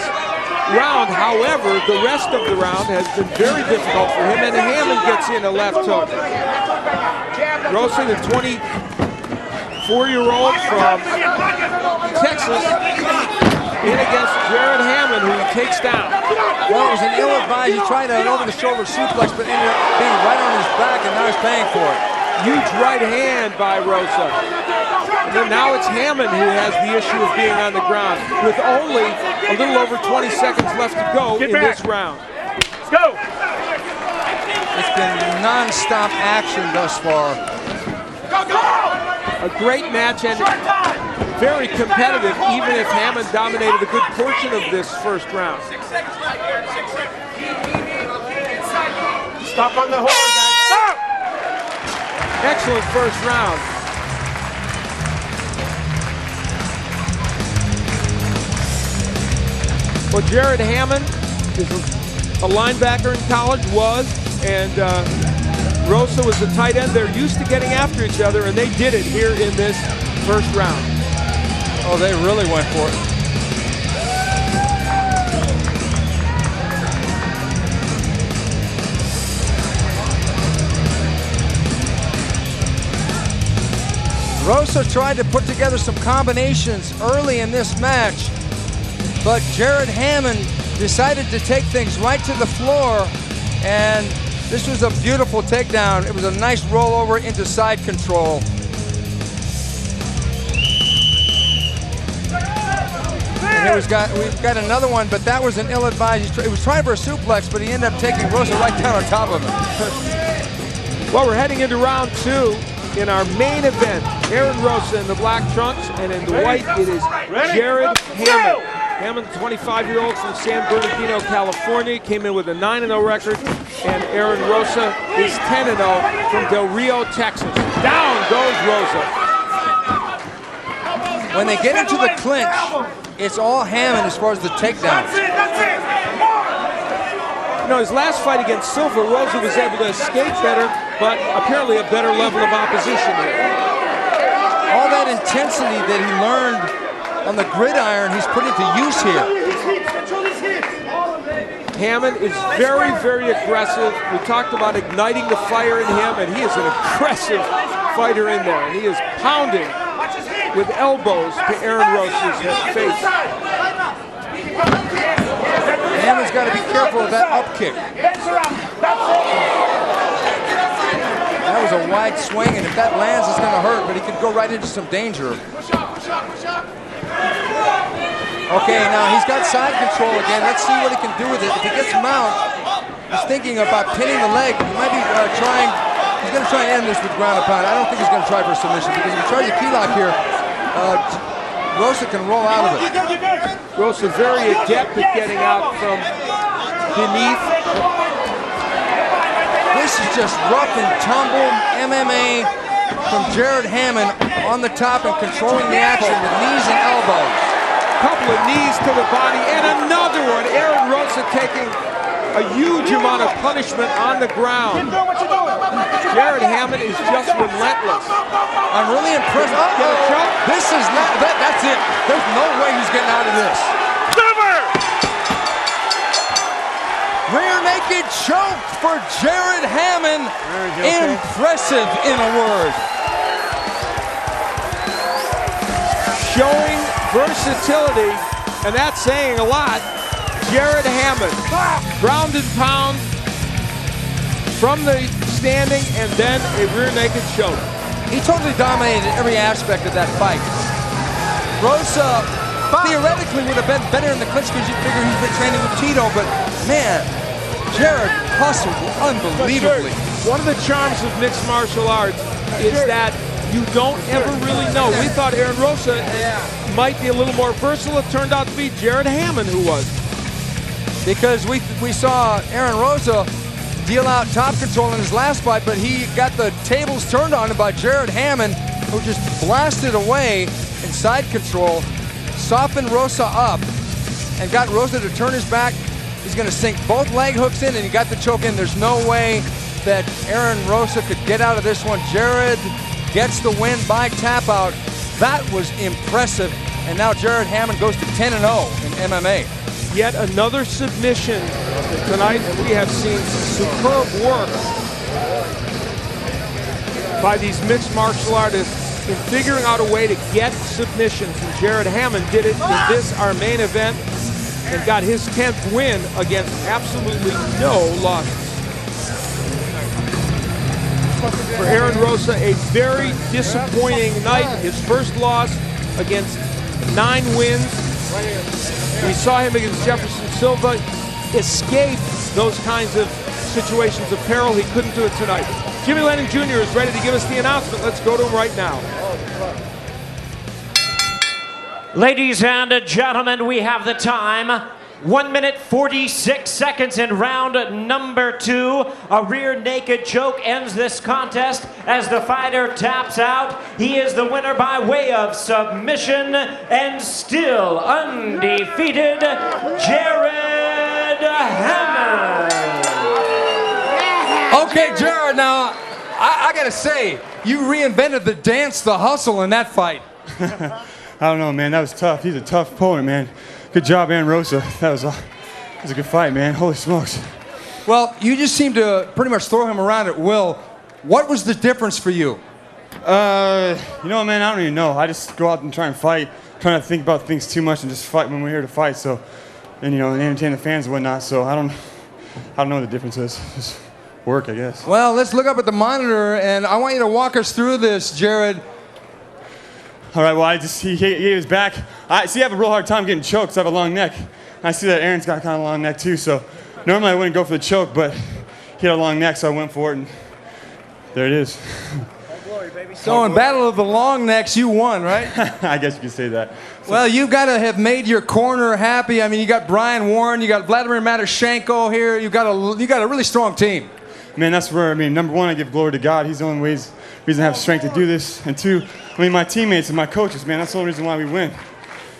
round. However, the rest of the round has been very difficult for him, and Hamman gets in a left hook. Rosa, the 24-year-old from Texas, in against Jared Hamman, who he takes down. Well, it was an ill-advised. He tried an over-the-shoulder suplex, but ended up being right on his back, and now he's paying for it. Huge right hand by Rosa. And then now it's Hamman who has the issue of being on the ground, with only a little over 20 seconds left to go in this round. Let's go! It's been non-stop action thus far. A great match and very competitive, even if Hamman dominated a good portion of this first round. Stop on the horn, guys. Stop! Excellent first round. Well, Jared Hamman is a linebacker in college, and Rosa was a tight end. They're used to getting after each other, and they did it here in this first round. Oh, they really went for it. Rosa tried to put together some combinations early in this match, but Jared Hamman decided to take things right to the floor, and this was a beautiful takedown. It was a nice rollover into side control. And here we've got another one, but that was an ill-advised. He was trying for a suplex, but he ended up taking Rosa right down on top of him. Well, we're heading into round 2 in our main event. Aaron Rosa in the black trunks, and in the white it is Jared Hamman. Hamman, 25-year-old from San Bernardino, California, came in with a 9-0 record, and Aaron Rosa is 10-0 from Del Rio, Texas. Down goes Rosa. When they get into the clinch, it's all Hamman as far as the takedowns. You know, his last fight against Silva, Rosa was able to escape better, but apparently a better level of opposition here. All that intensity that he learned on the gridiron, he's putting to use here. Hamman is very, very aggressive. We talked about igniting the fire in him, and he is an aggressive fighter in there. And he is pounding with elbows to Aaron Rosa's face. Hamman's got to be careful of that up kick. That was a wide swing, and if that lands, it's going to hurt, but he could go right into some danger. Okay, now he's got side control again. Let's see what he can do with it. If he gets mount, he's thinking about pinning the leg. He might be trying, he's going to try and end this with ground and pound. I don't think he's going to try for a submission, because if he tries a key lock here, Rosa can roll out of it. Rosa very adept at getting out from beneath. This is just rough and tumble MMA from Jared Hamman on the top and controlling the action with knees and elbows. Couple of knees to the body, and another one. Aaron Rosa taking a huge amount of punishment on the ground. Jared Hamman is just relentless. I'm really impressed. This is not, that's it. There's no way he's getting out of this. Rear naked choke for Jared Hamman. Impressive, in a word. Showing versatility, and that's saying a lot. Jared Hamman, ground and pound from the standing, and then a rear naked choke. He totally dominated every aspect of that fight. Rosa theoretically would have been better in the clinch because you figure he's been training with Tito, but man, Jared hustled unbelievably. One of the charms of mixed martial arts is that you don't ever really know. We thought Aaron Rosa might be a little more versatile. It turned out to be Jared Hamman who was. Because we saw Aaron Rosa deal out top control in his last fight, but he got the tables turned on him by Jared Hamman, who just blasted away in side control, softened Rosa up, and got Rosa to turn his back. He's going to sink both leg hooks in, and he got the choke in. There's no way that Aaron Rosa could get out of this one. Jared gets the win by tap out. That was impressive. And now Jared Hamman goes to 10-0 in MMA. Yet another submission tonight, and we have seen superb work by these mixed martial artists in figuring out a way to get submissions. And Jared Hamman did it in this, our main event, and got his 10th win against absolutely no losses. For Aaron Rosa, a very disappointing night. His first loss against 9 wins. We saw him against Jefferson Silva escape those kinds of situations of peril. He couldn't do it tonight. Jimmy Lennon Jr. is ready to give us the announcement. Let's go to him right now. Ladies and gentlemen, we have the time. 1 minute 46 seconds in round number 2. A rear naked choke ends this contest as the fighter taps out. He is the winner by way of submission and still undefeated, Jared Hamman. Okay, Jared, now, I gotta say, you reinvented the dance, the hustle in that fight. I don't know, man. That was tough. He's a tough opponent, man. Good job, Aaron Rosa. That was a good fight, man. Holy smokes. Well, you just seemed to pretty much throw him around at will. What was the difference for you? You know, man, I don't even know. I just go out and try and fight, try not to think about things too much and just fight when we're here to fight. So, and you know, and entertain the fans and whatnot. So I don't know what the difference is. Just work, I guess. Well, let's look up at the monitor, and I want you to walk us through this, Jared. All right, well, he gave his back. I have a real hard time getting choked, so I have a long neck. I see that Aaron's got kind of a long neck too, so normally I wouldn't go for the choke, but he had a long neck, so I went for it, and there it is. So in Battle of the Long Necks, you won, right? I guess you could say that. Well, you've got to have made your corner happy. I mean, you got Brian Warren, you got Vladimir Matyshenko here. You got a really strong team. Man, that's where, I mean, number one, I give glory to God. He's the only reason I have strength to do this. And two, I mean, my teammates and my coaches, man, that's the only reason why we win.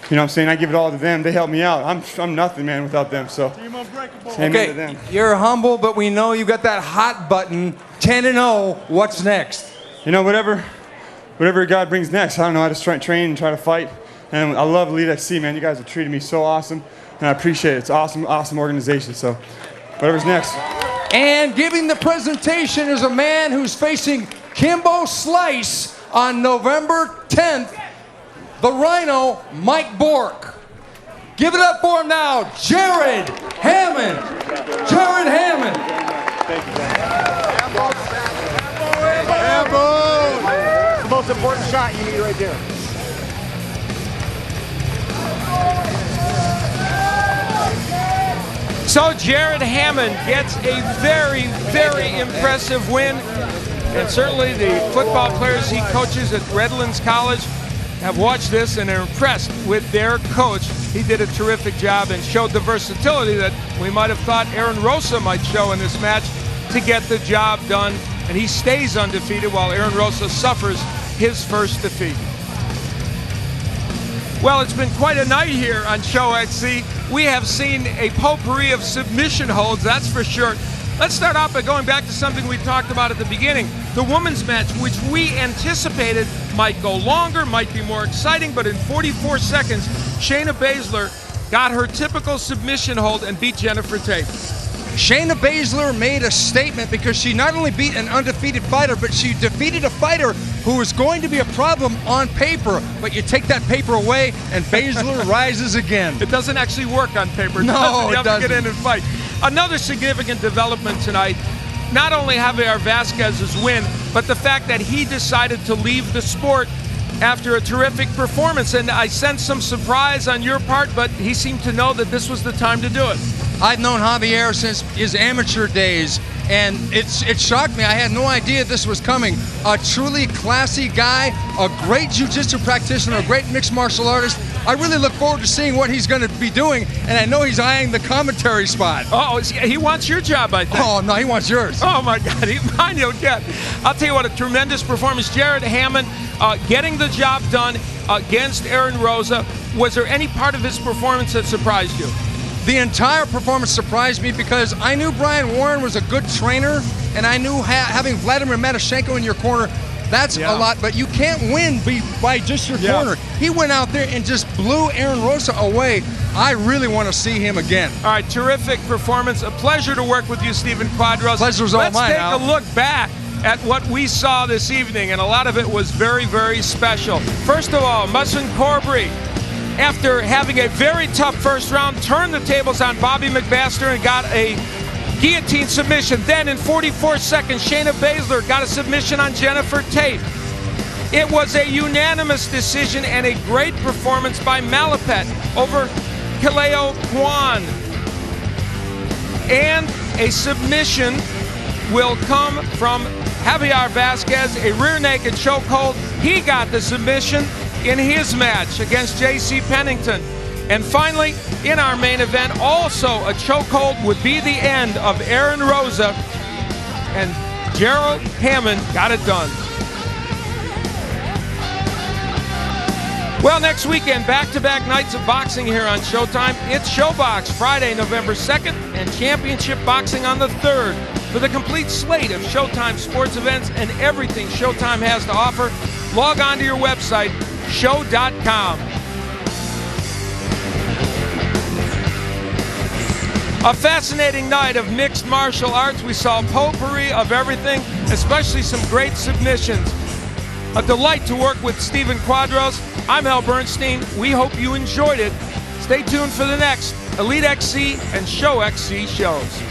You know what I'm saying? I give it all to them. They help me out. I'm nothing, man, without them. So, amen to them. You're humble, but we know you got that hot button. 10-0. What's next? You know, whatever God brings next. I don't know. I just try to train and try to fight. And I love Elite XC, man. You guys have treated me so awesome, and I appreciate it. It's awesome, awesome organization. So, whatever's next. And giving the presentation is a man who's facing Kimbo Slice on November 10th, the Rhino, Mike Bork. Give it up for him now, Jared Hamman. Jared Hamman. Thank you, Hamman. The most important shot you need right there. So Jared Hamman gets a very, very impressive win. And certainly the football players he coaches at Redlands College have watched this and are impressed with their coach. He did a terrific job and showed the versatility that we might have thought Aaron Rosa might show in this match to get the job done. And he stays undefeated while Aaron Rosa suffers his first defeat. Well, it's been quite a night here on Shoxc. We have seen a potpourri of submission holds, that's for sure. Let's start off by going back to something we talked about at the beginning. The women's match, which we anticipated might go longer, might be more exciting, but in 44 seconds, Shayna Baszler got her typical submission hold and beat Jennifer Tate. Shayna Baszler made a statement because she not only beat an undefeated fighter, but she defeated a fighter who was going to be a problem on paper. But you take that paper away, and Baszler rises again. It doesn't actually work on paper. No, you have to get in and fight. Another significant development tonight, not only Javier Vazquez's win, but the fact that he decided to leave the sport after a terrific performance. And I sense some surprise on your part, but he seemed to know that this was the time to do it. I've known Javier since his amateur days. and it shocked me. I had no idea this was coming. A truly classy guy, a great jiu-jitsu practitioner, a great mixed martial artist. I really look forward to seeing what he's going to be doing, and I know he's eyeing the commentary spot. Oh, he wants your job, I think. Oh, no, he wants yours. Oh, my God, mine he'll get. I'll tell you what, a tremendous performance. Jared Hamman getting the job done against Aaron Rosa. Was there any part of his performance that surprised you? The entire performance surprised me because I knew Brian Warren was a good trainer, and I knew having Vladimir Matyshenko in your corner, that's a lot, but you can't win by just your corner. He went out there and just blew Aaron Rosa away. I really want to see him again. All right, terrific performance. A pleasure to work with you, Stephen Quadros. Pleasure's all mine, Let's take Al. a look back at what we saw this evening, and a lot of it was very, very special. First of all, Mushin Corbbrey, after having a very tough first round, turned the tables on Bobby McMasters and got a guillotine submission. Then in 44 seconds, Shayna Braszler got a submission on Jennifer Tate. It was a unanimous decision and a great performance by Malapet over Kaleo Kwan. And a submission will come from Javier Vazquez, a rear naked chokehold. He got the submission in his match against J.C. Pennington. And finally, in our main event, also a chokehold would be the end of Aaron Rosa, and Gerald Hamman got it done. Well, next weekend, back-to-back nights of boxing here on Showtime. It's ShowBox Friday, November 2nd, and Championship Boxing on the 3rd. For the complete slate of Showtime sports events and everything Showtime has to offer, log on to your website, show.com. A fascinating night of mixed martial arts. We saw potpourri of everything, especially some great submissions. A delight to work with Stephen Quadros. I'm Al Bernstein. We hope you enjoyed it. Stay tuned for the next Elite XC and Show XC shows.